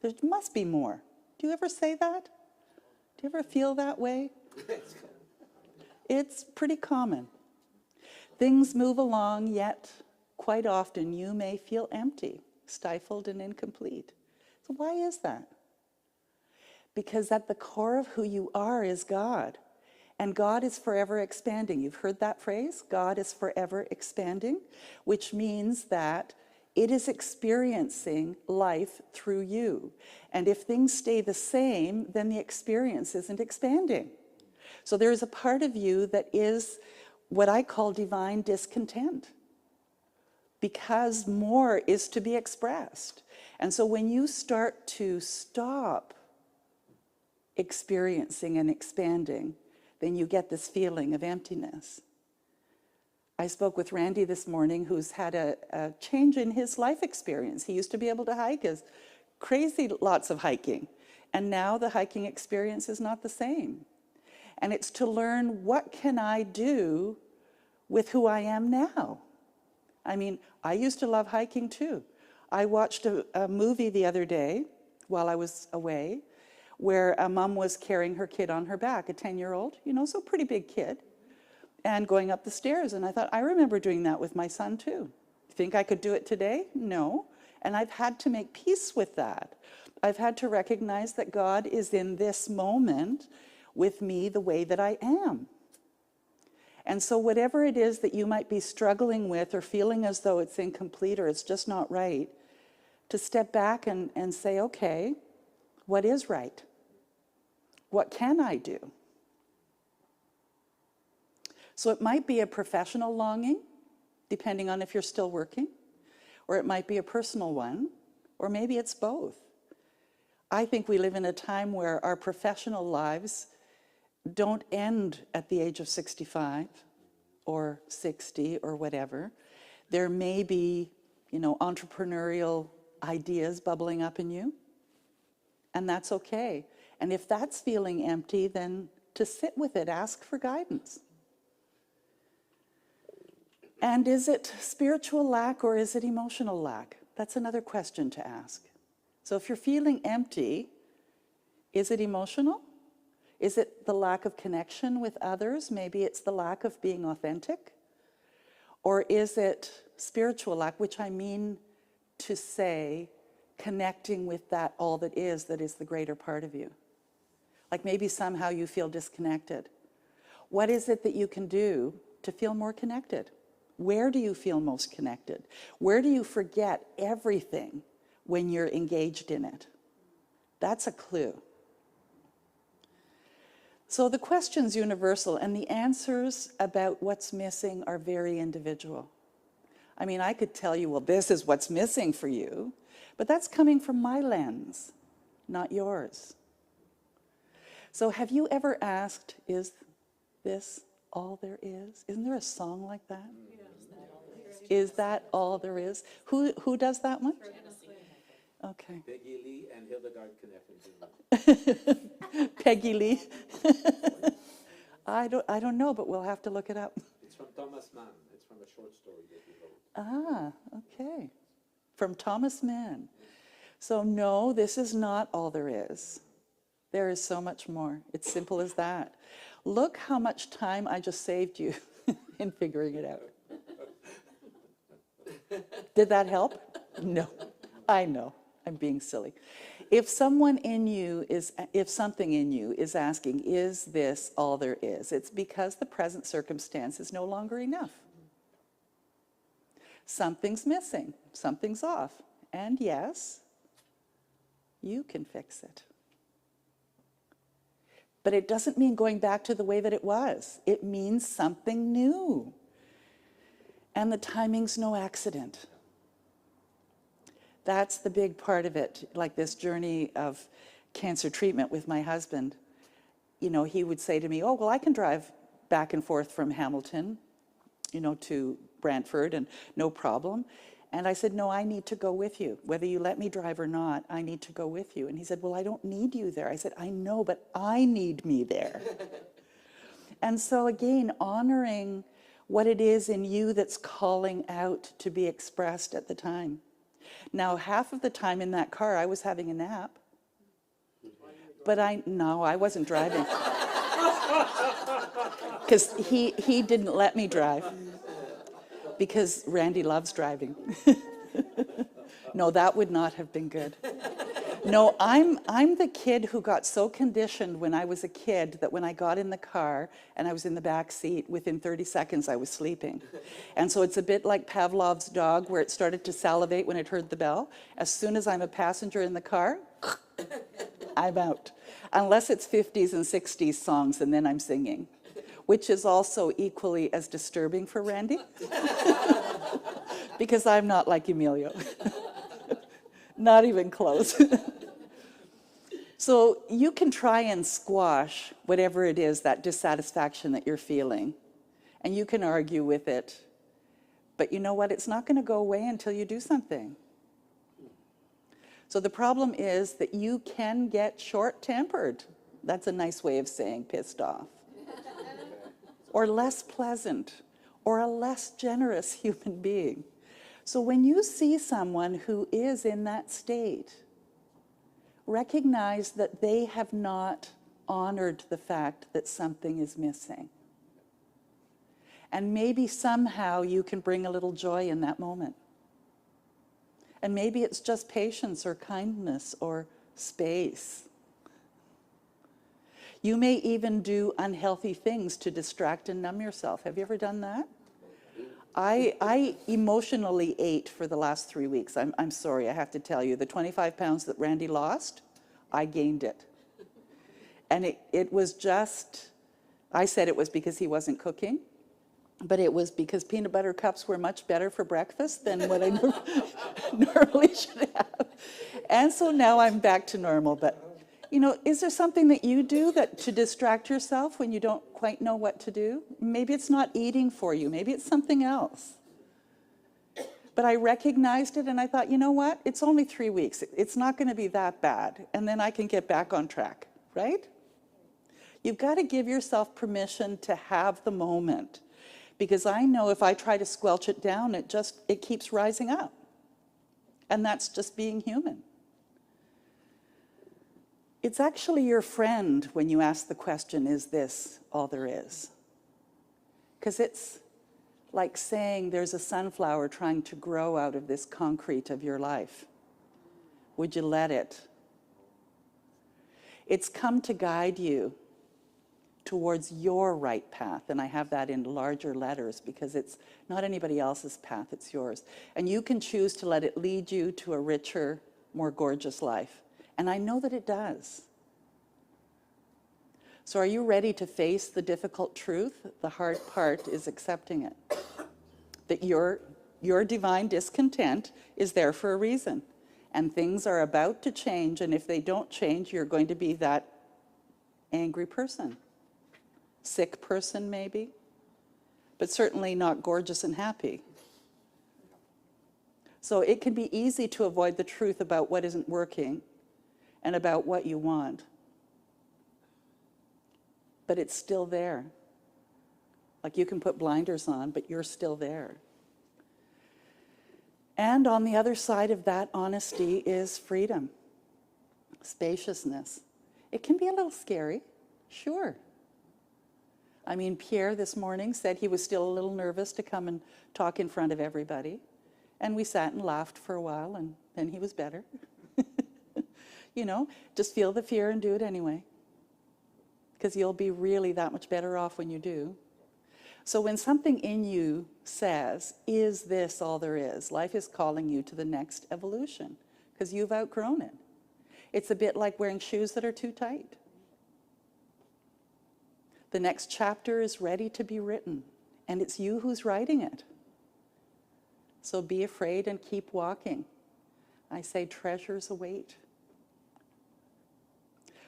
there must be more. Do you ever say that? Do you ever feel that way? It's pretty common. Things move along, yet quite often you may feel empty, stifled, and incomplete. So why is that? Because at the core of who you are is God. And God is forever expanding. You've heard that phrase? God is forever expanding, which means that it is experiencing life through you. And if things stay the same, then the experience isn't expanding. So there is a part of you that is what I call divine discontent, because more is to be expressed. And so when you start to stop experiencing and expanding, then you get this feeling of emptiness. I spoke with Randy this morning, who's had a change in his life experience. He used to be able to hike, as crazy lots of hiking. And now the hiking experience is not the same. And it's to learn, what can I do with who I am now? I mean, I used to love hiking too. I watched a movie the other day while I was away, where a mom was carrying her kid on her back, a 10-year-old, so pretty big kid, and going up the stairs. And I thought, I remember doing that with my son too. Think I could do it today? No. And I've had to make peace with that. I've had to recognize that God is in this moment with me the way that I am. And so whatever it is that you might be struggling with or feeling as though it's incomplete or it's just not right, to step back and say, okay, what is right? What can I do? So it might be a professional longing, depending on if you're still working, or it might be a personal one, or maybe it's both. I think we live in a time where our professional lives don't end at the age of 65 or 60 or whatever. There may be, entrepreneurial ideas bubbling up in you, and that's okay. And if that's feeling empty, then to sit with it, ask for guidance. And is it spiritual lack or is it emotional lack? That's another question to ask. So if you're feeling empty, is it emotional? Is it the lack of connection with others? Maybe it's the lack of being authentic. Or is it spiritual lack, which I mean to say connecting with that all that is the greater part of you? Like maybe somehow you feel disconnected. What is it that you can do to feel more connected? Where do you feel most connected? Where do you forget everything when you're engaged in it? That's a clue. So the question's universal, and the answers about what's missing are very individual. I mean, I could tell you, well, this is what's missing for you, but that's coming from my lens, not yours. So have you ever asked, is this all there is? Isn't there a song like that? Is that all there is? Who does that one? Okay. Peggy Lee and Hildegard Kneffen. Peggy Lee. I don't know, but we'll have to look it up. It's from Thomas Mann. short story that you wrote. Ah, okay. From Thomas Mann. So no, this is not all there is. There is so much more. It's simple as that. Look how much time I just saved you in figuring it out. Did that help? No. I know. I'm being silly. If something in you is asking, is this all there is? It's because the present circumstance is no longer enough. Something's missing, something's off. And yes, you can fix it. But it doesn't mean going back to the way that it was. It means something new. And the timing's no accident. That's the big part of it, like this journey of cancer treatment with my husband. You know, he would say to me, oh, well, I can drive back and forth from Hamilton, you know, to Brantford, and no problem. And I said, no, I need to go with you. Whether you let me drive or not, I need to go with you. And he said, well, I don't need you there. I said, I know, but I need me there. And so again, honoring what it is in you that's calling out to be expressed at the time. Now, half of the time in that car, I was having a nap. But I wasn't driving. Because he didn't let me drive. Because Randy loves driving. No, that would not have been good. No, I'm the kid who got so conditioned when I was a kid that when I got in the car and I was in the back seat, within 30 seconds I was sleeping. And so it's a bit like Pavlov's dog, where it started to salivate when it heard the bell. As soon as I'm a passenger in the car, I'm out. Unless it's 50s and 60s songs, and then I'm singing, which is also equally as disturbing for Randy. Because I'm not like Emilio. Not even close. So you can try and squash whatever it is, that dissatisfaction that you're feeling, and you can argue with it, but you know what? It's not going to go away until you do something. So the problem is that you can get short-tempered. That's a nice way of saying pissed off. Or less pleasant, or a less generous human being. So when you see someone who is in that state, recognize that they have not honored the fact that something is missing. And maybe somehow you can bring a little joy in that moment. And maybe it's just patience or kindness or space. You may even do unhealthy things to distract and numb yourself. Have you ever done that? I emotionally ate for the last 3 weeks. I'm sorry, I have to tell you. The 25 pounds that Randy lost, I gained it. And it was just, I said it was because he wasn't cooking, but it was because peanut butter cups were much better for breakfast than what I normally should have. And so now I'm back to normal. But, you know, is there something that you do to distract yourself when you don't quite know what to do? Maybe it's not eating for you. Maybe it's something else. But I recognized it and I thought, you know what? It's only 3 weeks. It's not going to be that bad. And then I can get back on track, right? You've got to give yourself permission to have the moment. Because I know if I try to squelch it down, it keeps rising up. And that's just being human. It's actually your friend when you ask the question, is this all there is? Because it's like saying there's a sunflower trying to grow out of this concrete of your life. Would you let it? It's come to guide you towards your right path, and I have that in larger letters because it's not anybody else's path, it's yours. And you can choose to let it lead you to a richer, more gorgeous life. And I know that it does. So are you ready to face the difficult truth? The hard part is accepting it. That your divine discontent is there for a reason. And things are about to change, and if they don't change, you're going to be that angry person. Sick person, maybe. But certainly not gorgeous and happy. So it can be easy to avoid the truth about what isn't working and about what you want. But it's still there. Like you can put blinders on, but you're still there. And on the other side of that honesty is freedom, spaciousness. It can be a little scary, sure. I mean, Pierre this morning said he was still a little nervous to come and talk in front of everybody. And we sat and laughed for a while, and then he was better. You know, just feel the fear and do it anyway. Because you'll be really that much better off when you do. So when something in you says, is this all there is? Life is calling you to the next evolution because you've outgrown it. It's a bit like wearing shoes that are too tight. The next chapter is ready to be written, and it's you who's writing it. So be afraid and keep walking. I say treasures await.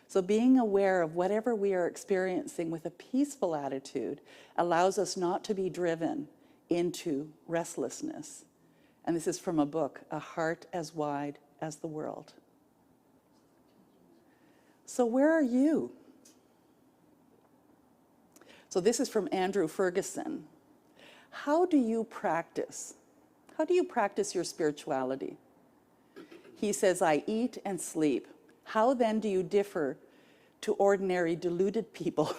So being aware of whatever we are experiencing with a peaceful attitude allows us not to be driven into restlessness. And this is from a book, A Heart as Wide as the World. So where are you? So this is from Andrew Ferguson. How do you practice? How do you practice your spirituality? He says, I eat and sleep. How then do you differ to ordinary deluded people?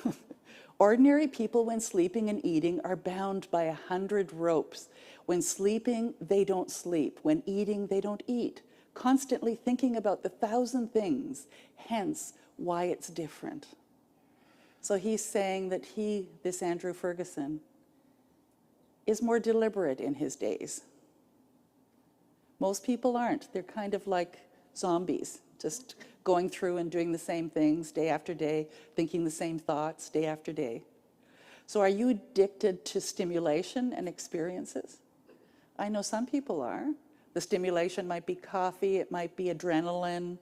Ordinary people, when sleeping and eating, are bound by 100 ropes. When sleeping, they don't sleep. When eating, they don't eat. Constantly thinking about the 1,000 things, hence why it's different. So he's saying that this Andrew Ferguson, is more deliberate in his days. Most people aren't. They're kind of like zombies, just going through and doing the same things day after day, thinking the same thoughts day after day. So are you addicted to stimulation and experiences? I know some people are. The stimulation might be coffee, it might be adrenaline,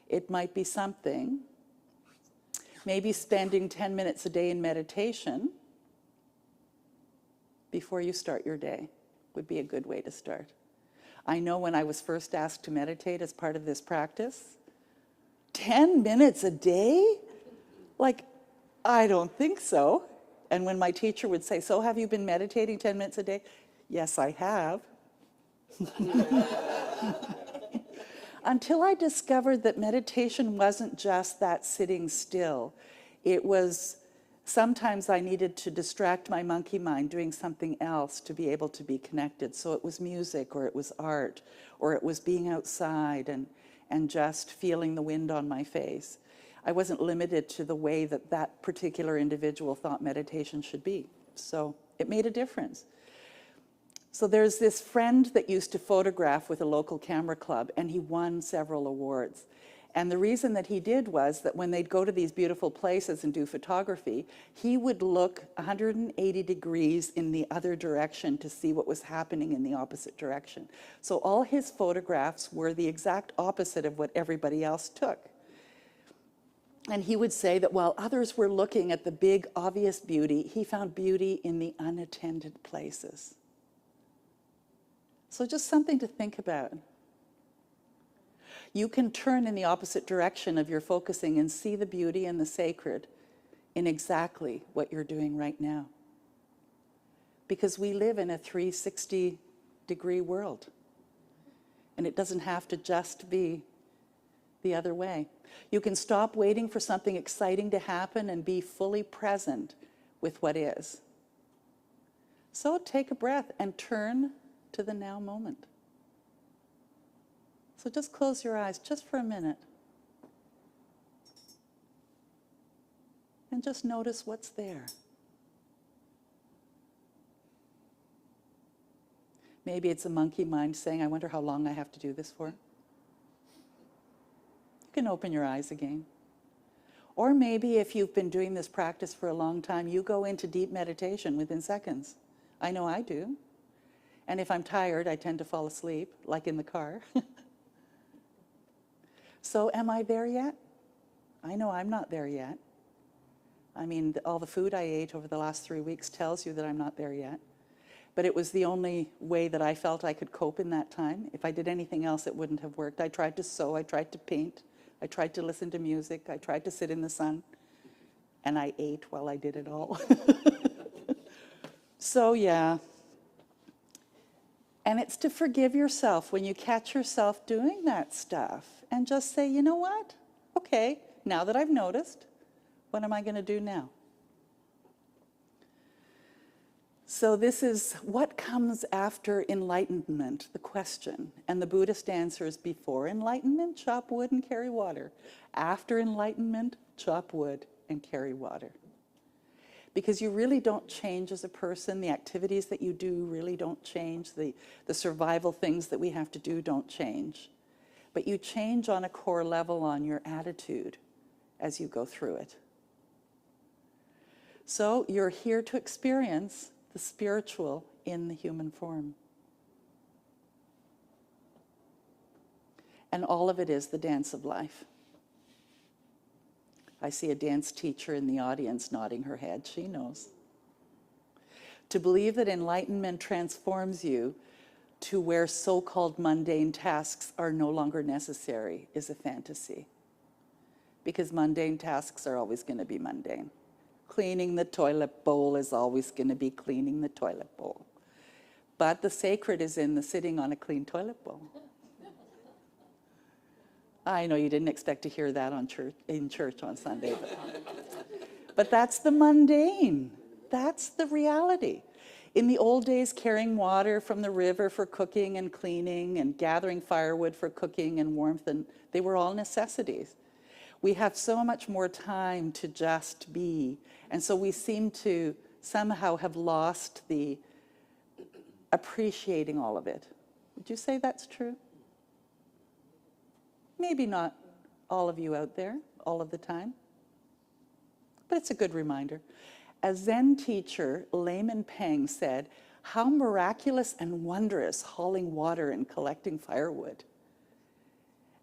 it might be something. Maybe spending 10 minutes a day in meditation before you start your day would be a good way to start. I know when I was first asked to meditate as part of this practice, 10 minutes a day? Like, I don't think so. And when my teacher would say, so have you been meditating 10 minutes a day? Yes, I have. Until I discovered that meditation wasn't just that sitting still. It was, sometimes I needed to distract my monkey mind doing something else to be able to be connected. So it was music, or it was art, or it was being outside and just feeling the wind on my face. I wasn't limited to the way that that particular individual thought meditation should be. So it made a difference. So there's this friend that used to photograph with a local camera club, and he won several awards. And the reason that he did was that when they'd go to these beautiful places and do photography, he would look 180 degrees in the other direction to see what was happening in the opposite direction. So all his photographs were the exact opposite of what everybody else took. And he would say that while others were looking at the big, obvious beauty, he found beauty in the unattended places. So just something to think about. You can turn in the opposite direction of your focusing and see the beauty and the sacred in exactly what you're doing right now. Because we live in a 360-degree world. And it doesn't have to just be the other way. You can stop waiting for something exciting to happen and be fully present with what is. So take a breath and turn to the now moment. So just close your eyes just for a minute. And just notice what's there. Maybe it's a monkey mind saying, I wonder how long I have to do this for. You can open your eyes again. Or maybe if you've been doing this practice for a long time, you go into deep meditation within seconds. I know I do. And if I'm tired, I tend to fall asleep, like in the car. So am I there yet? I know I'm not there yet. I mean, all the food I ate over the last 3 weeks tells you that I'm not there yet. But it was the only way that I felt I could cope in that time. If I did anything else, it wouldn't have worked. I tried to sew, I tried to paint, I tried to listen to music, I tried to sit in the sun, and I ate while I did it all. So yeah, And it's to forgive yourself when you catch yourself doing that stuff and just say, you know what? Okay, now that I've noticed, what am I going to do now? So this is what comes after enlightenment, the question. And the Buddhist answer is before enlightenment, chop wood and carry water. After enlightenment, chop wood and carry water. Because you really don't change as a person. The activities that you do really don't change. The survival things that we have to do don't change. But you change on a core level on your attitude as you go through it. So you're here to experience the spiritual in the human form. And all of it is the dance of life. I see a dance teacher in the audience nodding her head. She knows. To believe that enlightenment transforms you to where so-called mundane tasks are no longer necessary is a fantasy. Because mundane tasks are always going to be mundane. Cleaning the toilet bowl is always going to be cleaning the toilet bowl. But the sacred is in the sitting on a clean toilet bowl. I know you didn't expect to hear that in church on Sunday, but that's the mundane. That's the reality. In the old days, carrying water from the river for cooking and cleaning and gathering firewood for cooking and warmth, and they were all necessities. We have so much more time to just be, and so we seem to somehow have lost the appreciating all of it. Would you say that's true? Maybe not all of you out there, all of the time, but it's a good reminder. A Zen teacher, Layman Pang, said, "How miraculous and wondrous hauling water and collecting firewood."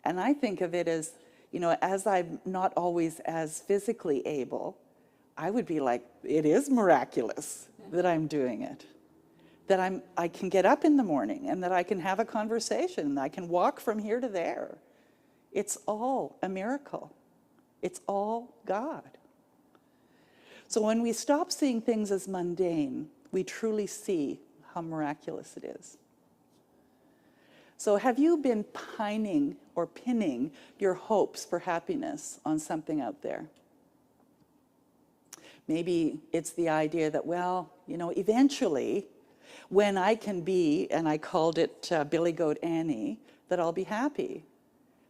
And I think of it as, you know, as I'm not always as physically able, I would be like, it is miraculous that I'm doing it. That I can get up in the morning and that I can have a conversation and I can walk from here to there. It's all a miracle. It's all God. So when we stop seeing things as mundane, we truly see how miraculous it is. So have you been pining or pinning your hopes for happiness on something out there? Maybe it's the idea that, well, you know, eventually, when I can be, and I called it Billy Goat Annie, that I'll be happy.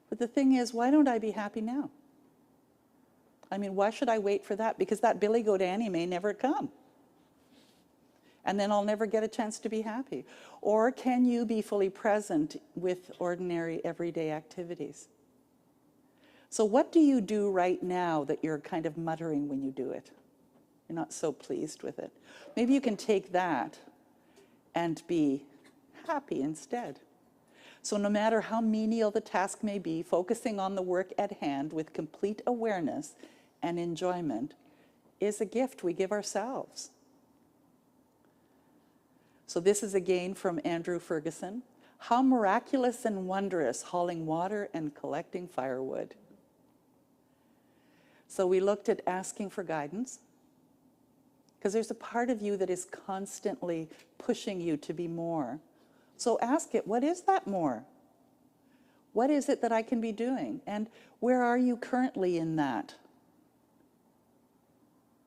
But the thing is, why don't I be happy now? I mean, why should I wait for that? Because that Billy Goat Annie may never come. And then I'll never get a chance to be happy. Or can you be fully present with ordinary, everyday activities? So what do you do right now that you're kind of muttering when you do it? You're not so pleased with it. Maybe you can take that and be happy instead. So no matter how menial the task may be, focusing on the work at hand with complete awareness and enjoyment is a gift we give ourselves. So this is again from Andrew Ferguson. How miraculous and wondrous hauling water and collecting firewood. So we looked at asking for guidance, because there's a part of you that is constantly pushing you to be more. So ask it, what is that more? What is it that I can be doing? And where are you currently in that?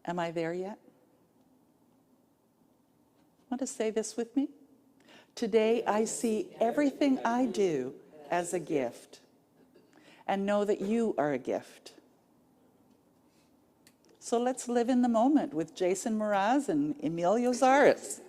Am I there yet? Want to say this with me? Today I see everything I do as a gift, and know that you are a gift. So let's live in the moment with Jason Mraz and Emilio Zaris.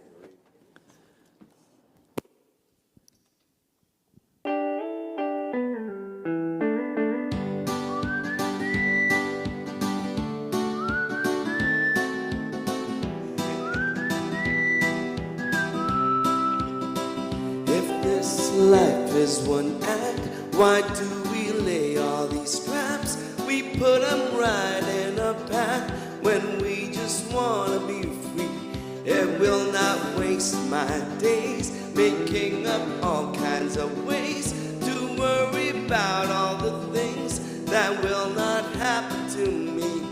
Life is one act. Why do we lay all these traps? We put them right in a path when we just want to be free. It will not waste my days making up all kinds of ways to worry about all the things that will not happen to me.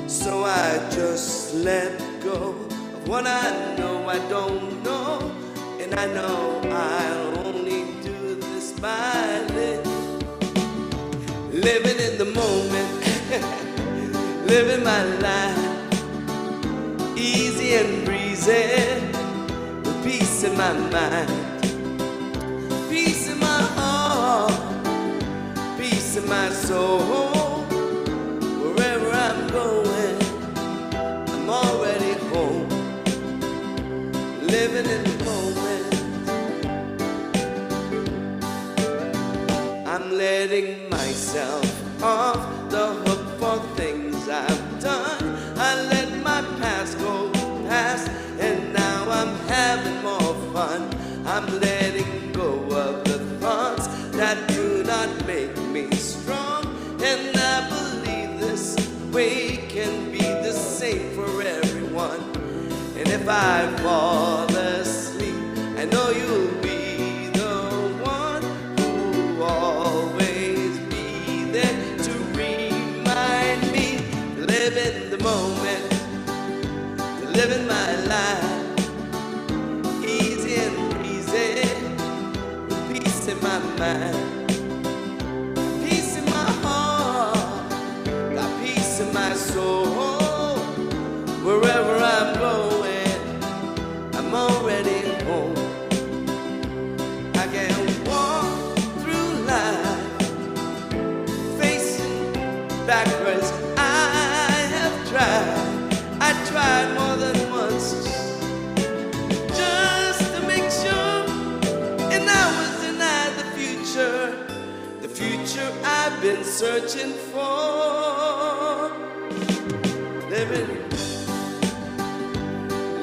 So I just let go of what I know I don't know, and I know I'll only do this by living in the moment, living my life easy and breezy, with peace in my mind, peace in my heart, peace in my soul. Wherever I'm going, I'm already home, living in the moment. I'm letting myself off the hook for things I've done. I let my past go past, and now I'm having more fun. I'm letting go of the thoughts that do not make me strong, and I believe this way can be the same for everyone. And if I fall asleep, I know you'll be the one who always be there to remind me to live in the moment, to live in my life easy and breezy, with peace in my mind, peace in my heart, got peace in my soul. Wherever I'm going, I'm already home. I can walk through life facing backwards. I have tried, I tried more than once, just to make sure, and I was denied the future I've been searching for.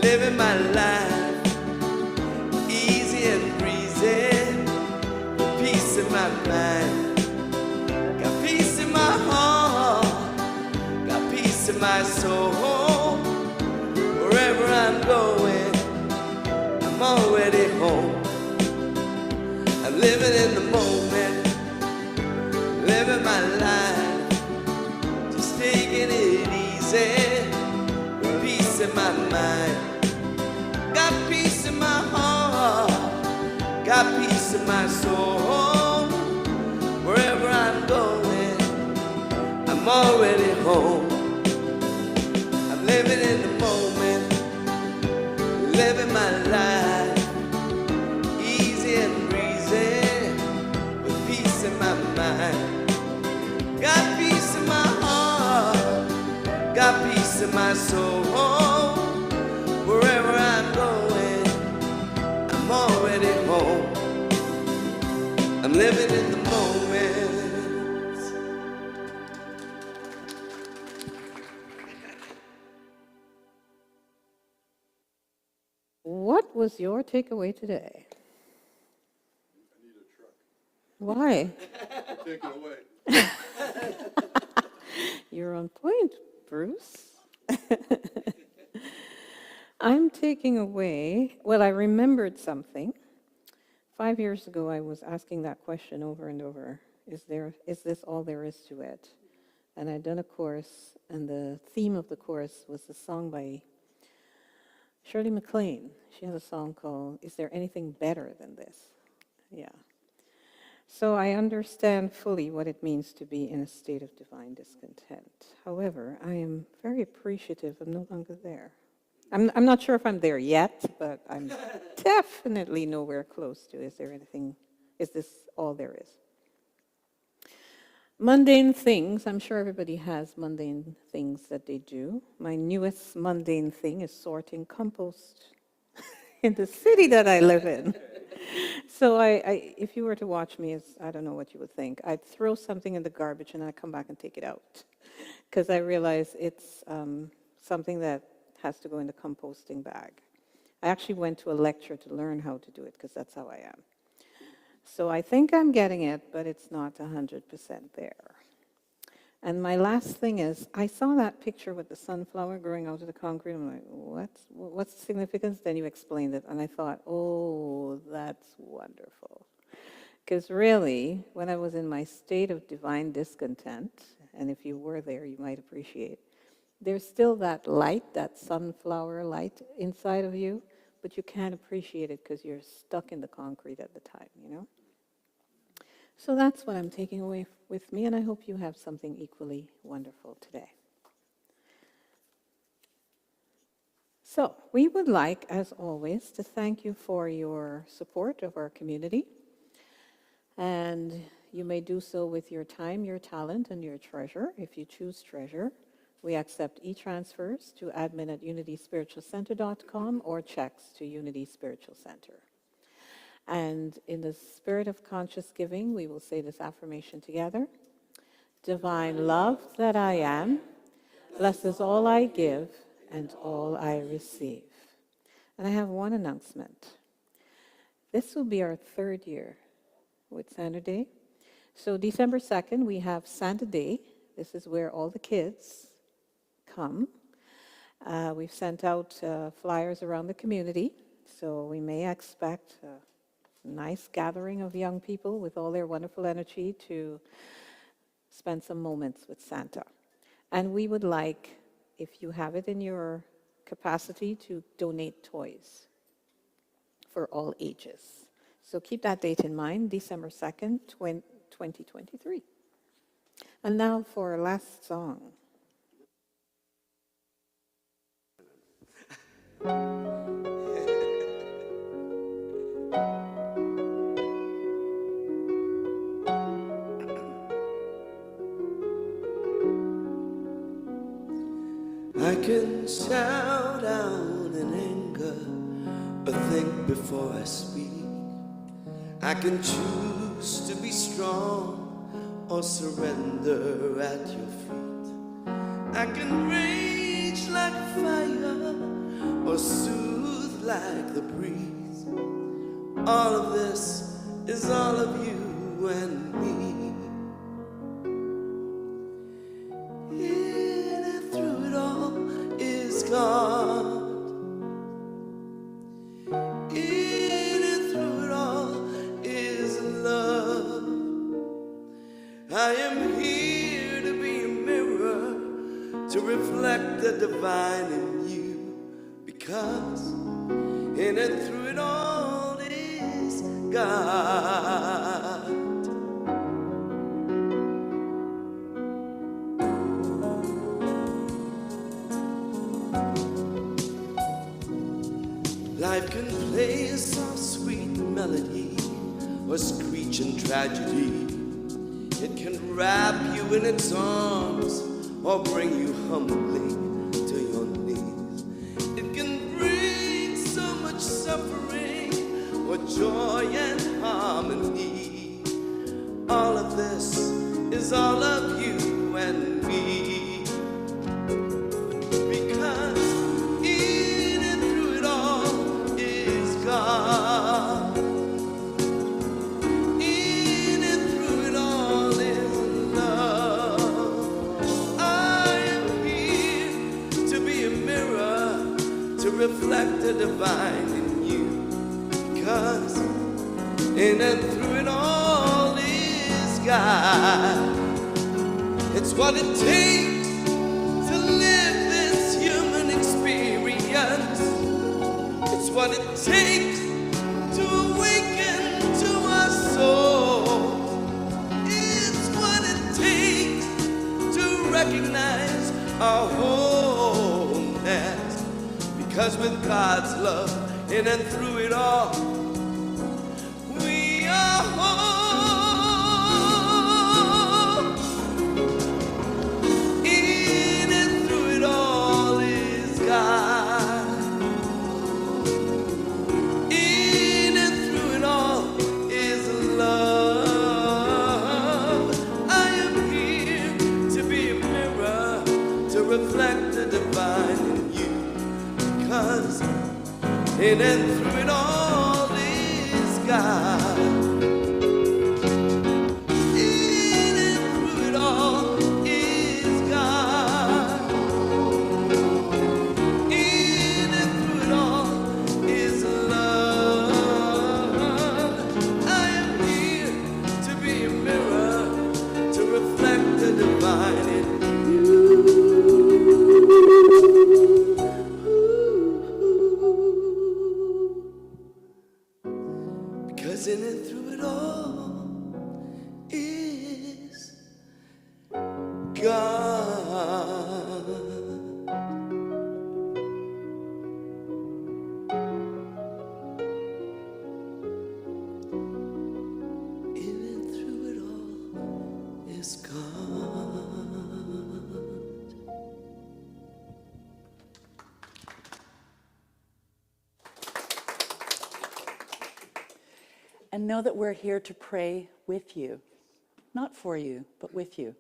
Living my life easy and breezy, with peace in my mind, got peace in my heart, got peace in my soul. Wherever I'm going, I'm already home. I'm living in the moment, living my life, just taking it easy, with peace in my mind, got peace in my heart, got peace in my soul. Wherever I'm going, I'm already home. I'm living in the moment, living my life easy and breezy, with peace in my mind, got peace in my heart, got peace in my soul. Wherever I'm going, I'm already home. I'm living in the moment. What was your takeaway today? Why? Take it away. You're on point, Bruce. I'm taking away, well, I remembered something. 5 years ago, I was asking that question over and over. Is this all there is to it? And I'd done a course, and the theme of the course was a song by Shirley MacLaine. She has a song called, Is There Anything Better Than This? Yeah. So I understand fully what it means to be in a state of divine discontent. However, I am very appreciative I'm no longer there. I'm not sure if I'm there yet, but I'm definitely nowhere close to is this all there is? Mundane things, I'm sure everybody has mundane things that they do. My newest mundane thing is sorting compost in the city that I live in. So if you were to watch me, I don't know what you would think. I'd throw something in the garbage and I'd come back and take it out. Because I realize it's something that has to go in the composting bag. I actually went to a lecture to learn how to do it because that's how I am. So I think I'm getting it, but it's not 100% there. And my last thing is, I saw that picture with the sunflower growing out of the concrete. I'm like, what's the significance? Then you explained it, and I thought, oh, that's wonderful. Because really, when I was in my state of divine discontent, and if you were there, you might appreciate, there's still that light, that sunflower light inside of you, but you can't appreciate it because you're stuck in the concrete at the time, you know? So that's what I'm taking away with me, and I hope you have something equally wonderful today. So we would like, as always, to thank you for your support of our community. And you may do so with your time, your talent, and your treasure. If you choose treasure, we accept e-transfers to admin@unityspiritualcenter.com or checks to Unity Spiritual Center. And in the spirit of conscious giving, we will say this affirmation together. Divine love that I am blesses all I give and all I receive. And I have one announcement. This will be our 3rd year with Santa Day. So December 2nd, we have Santa Day. This is where all the kids come. We've sent out flyers around the community, so we may expect a nice gathering of young people with all their wonderful energy to spend some moments with Santa. And we would like, if you have it in your capacity, to donate toys for all ages. So keep that date in mind, December 2nd, 2023. And now for our last song. I can shout out in anger or think before I speak. I can choose to be strong or surrender at your feet. I can rage like fire or soothe like the breeze. All of this is all of you and me. In and through it all is God. In and through it all is love. I am here to be a mirror, to reflect the divine in you, because in and through it all is God. Life can play a soft, sweet melody or screeching tragedy. It can wrap you in its arms or bring you humbly to your knees. It can bring so much suffering or joy and harmony. All of this is all of you and me. Because in and through it all is God. In and through it all is love. I am here to be a mirror, to reflect the divine in you. Because in and through it all is God. It's what it takes to live this human experience. It's what it takes to awaken to our soul. It's what it takes to recognize our wholeness. Because with God's love in and through it all, we are whole. In and through it all is God. In and through it all is love. I am here to be a mirror, to reflect the divine in you. Because in and through it all is God. In and through it all is God. In and through it all is love. I am here to be a mirror, to reflect the divine in you. God. Even through it all is God. And know that we're here to pray with you, not for you, but with you.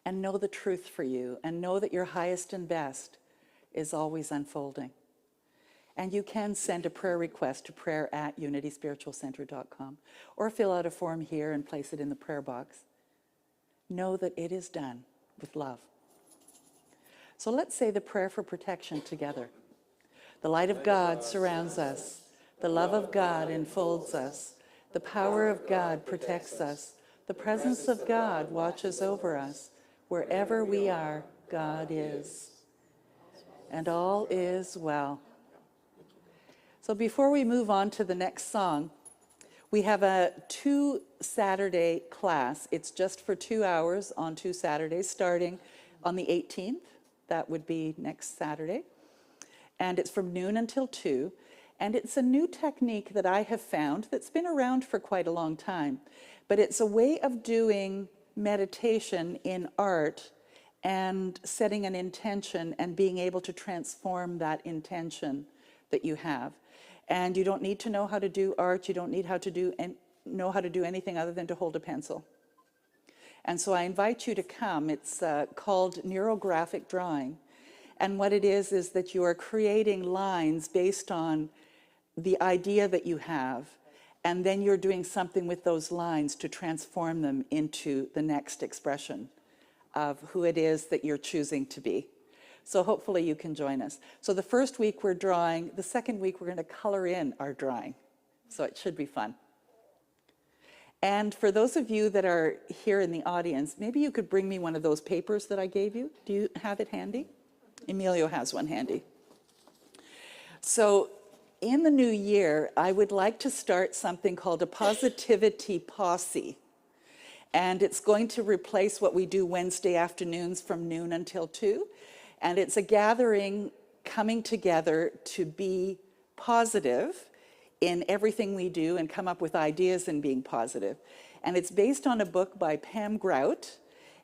And know the truth for you, and know that your highest and best is always unfolding. And you can send a prayer request to prayer@unityspiritualcenter.com or fill out a form here and place it in the prayer box. Know that it is done with love. So let's say the prayer for protection together. The light of God surrounds us. The love of God enfolds us. The power of God protects us. The presence of God watches over us. Wherever we are, God is. And all is well. So before we move on to the next song, we have a 2 Saturday class. It's just for 2 hours on 2 Saturdays, starting on the 18th. That would be next Saturday. And it's from noon until 2. And it's a new technique that I have found that's been around for quite a long time. But it's a way of doing meditation in art and setting an intention and being able to transform that intention that you have. And you don't need to know how to do art. You don't need know how to do anything other than to hold a pencil. And so I invite you to come. It's called neurographic drawing. And what it is that you are creating lines based on the idea that you have, and then you're doing something with those lines to transform them into the next expression of who it is that you're choosing to be. So hopefully you can join us. So the first week we're drawing, the second week we're going to color in our drawing. So it should be fun. And for those of you that are here in the audience, maybe you could bring me one of those papers that I gave you. Do you have it handy? Emilio has one handy. So in the new year, I would like to start something called a positivity posse. And it's going to replace what we do Wednesday afternoons from noon until 2. And it's a gathering coming together to be positive in everything we do and come up with ideas in being positive. And it's based on a book by Pam Grout.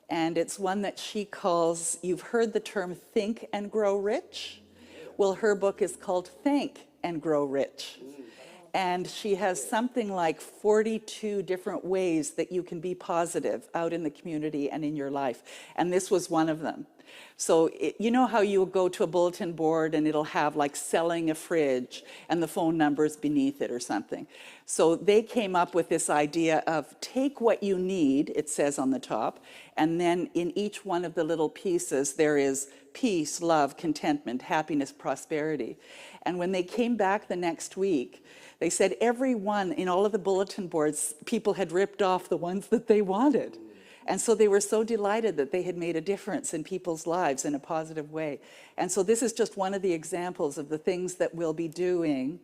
And it's one that she calls, you've heard the term Think and Grow Rich? Well, her book is called Think and Grow Rich. And she has something like 42 different ways that you can be positive out in the community and in your life. And this was one of them. So you know how you go to a bulletin board and it'll have like selling a fridge and the phone numbers beneath it or something. So they came up with this idea of take what you need, it says on the top, and then in each one of the little pieces there is peace, love, contentment, happiness, prosperity. And when they came back the next week, they said every one in all of the bulletin boards, people had ripped off the ones that they wanted. And so they were so delighted that they had made a difference in people's lives in a positive way. And so this is just one of the examples of the things that we'll be doing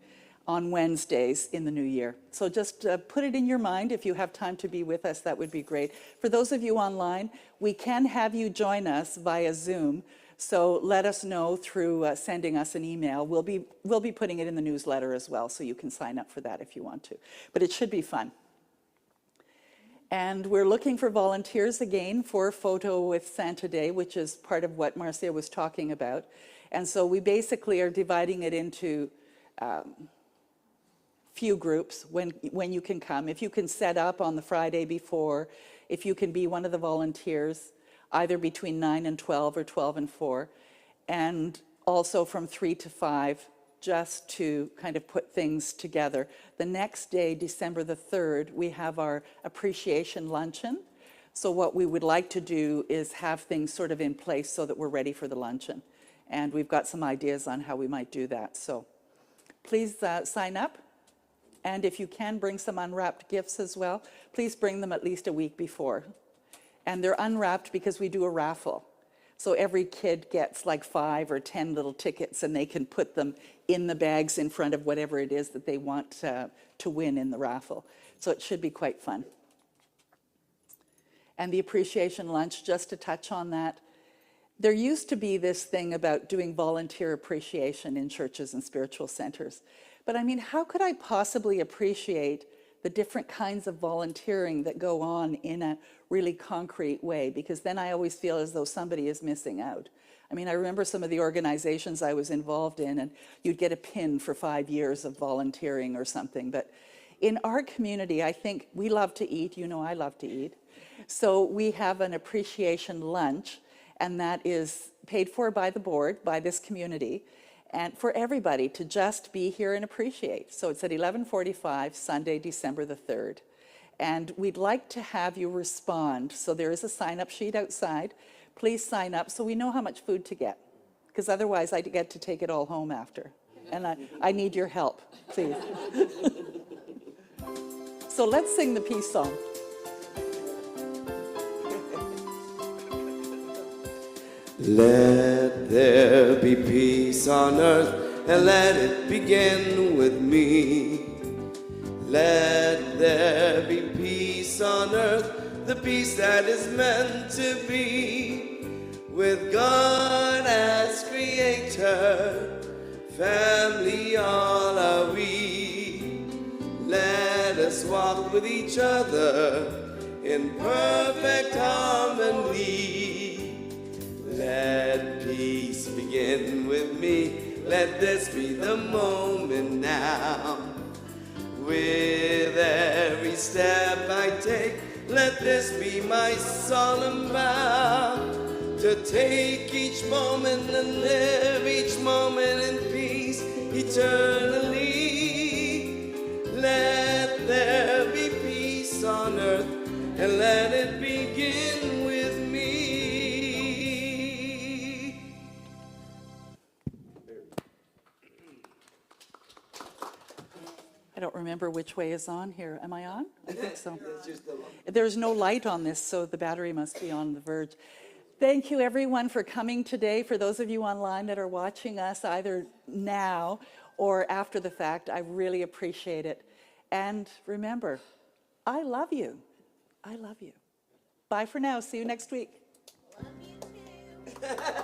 on Wednesdays in the new year. So just put it in your mind. If you have time to be with us, that would be great. For those of you online, we can have you join us via Zoom. So let us know through sending us an email. We'll be putting it in the newsletter as well, so you can sign up for that if you want to. But it should be fun. And we're looking for volunteers again for Photo with Santa Day, which is part of what Marcia was talking about. And so we basically are dividing it into few groups when you can come. If you can set up on the Friday before, if you can be one of the volunteers, either between 9 and 12 or 12 and 4, and also from 3 to 5, just to kind of put things together. The next day, December the 3rd, we have our appreciation luncheon. So what we would like to do is have things sort of in place so that we're ready for the luncheon. And we've got some ideas on how we might do that. So please sign up. And if you can bring some unwrapped gifts as well, please bring them at least a week before. And they're unwrapped because we do a raffle. So every kid gets like 5 or 10 little tickets and they can put them in the bags in front of whatever it is that they want to win in the raffle. So it should be quite fun. and the appreciation lunch, just to touch on that. There used to be this thing about doing volunteer appreciation in churches and spiritual centers. But I mean, how could I possibly appreciate the different kinds of volunteering that go on in a really concrete way? Because then I always feel as though somebody is missing out. I mean, I remember some of the organizations I was involved in, and you'd get a pin for 5 years of volunteering or something. But in our community, I think we love to eat. You know I love to eat. So we have an appreciation lunch, and that is paid for by the board, by this community, and for everybody to just be here and appreciate. So it's at 11:45, Sunday, December the 3rd. And we'd like to have you respond. So there is a sign-up sheet outside. Please sign up so we know how much food to get, because otherwise I get to take it all home after. And I need your help, please. So let's sing the peace song. Let there be peace on earth, and let it begin with me. Let there be peace on earth, the peace that is meant to be. With God as creator, family all are we. Let us walk with each other in perfect harmony. Let peace begin with me. Let this be the moment now. With every step I take, let this be my solemn vow. To take each moment and live each moment in peace eternally. Let there be peace on earth, and let it begin with me. I don't remember which way is on here. Am I on? I think so. There's no light on this, so the battery must be on the verge. Thank you, everyone, for coming today. For those of you online that are watching us either now or after the fact, I really appreciate it. And remember, I love you. I love you. Bye for now. See you next week. Love you too.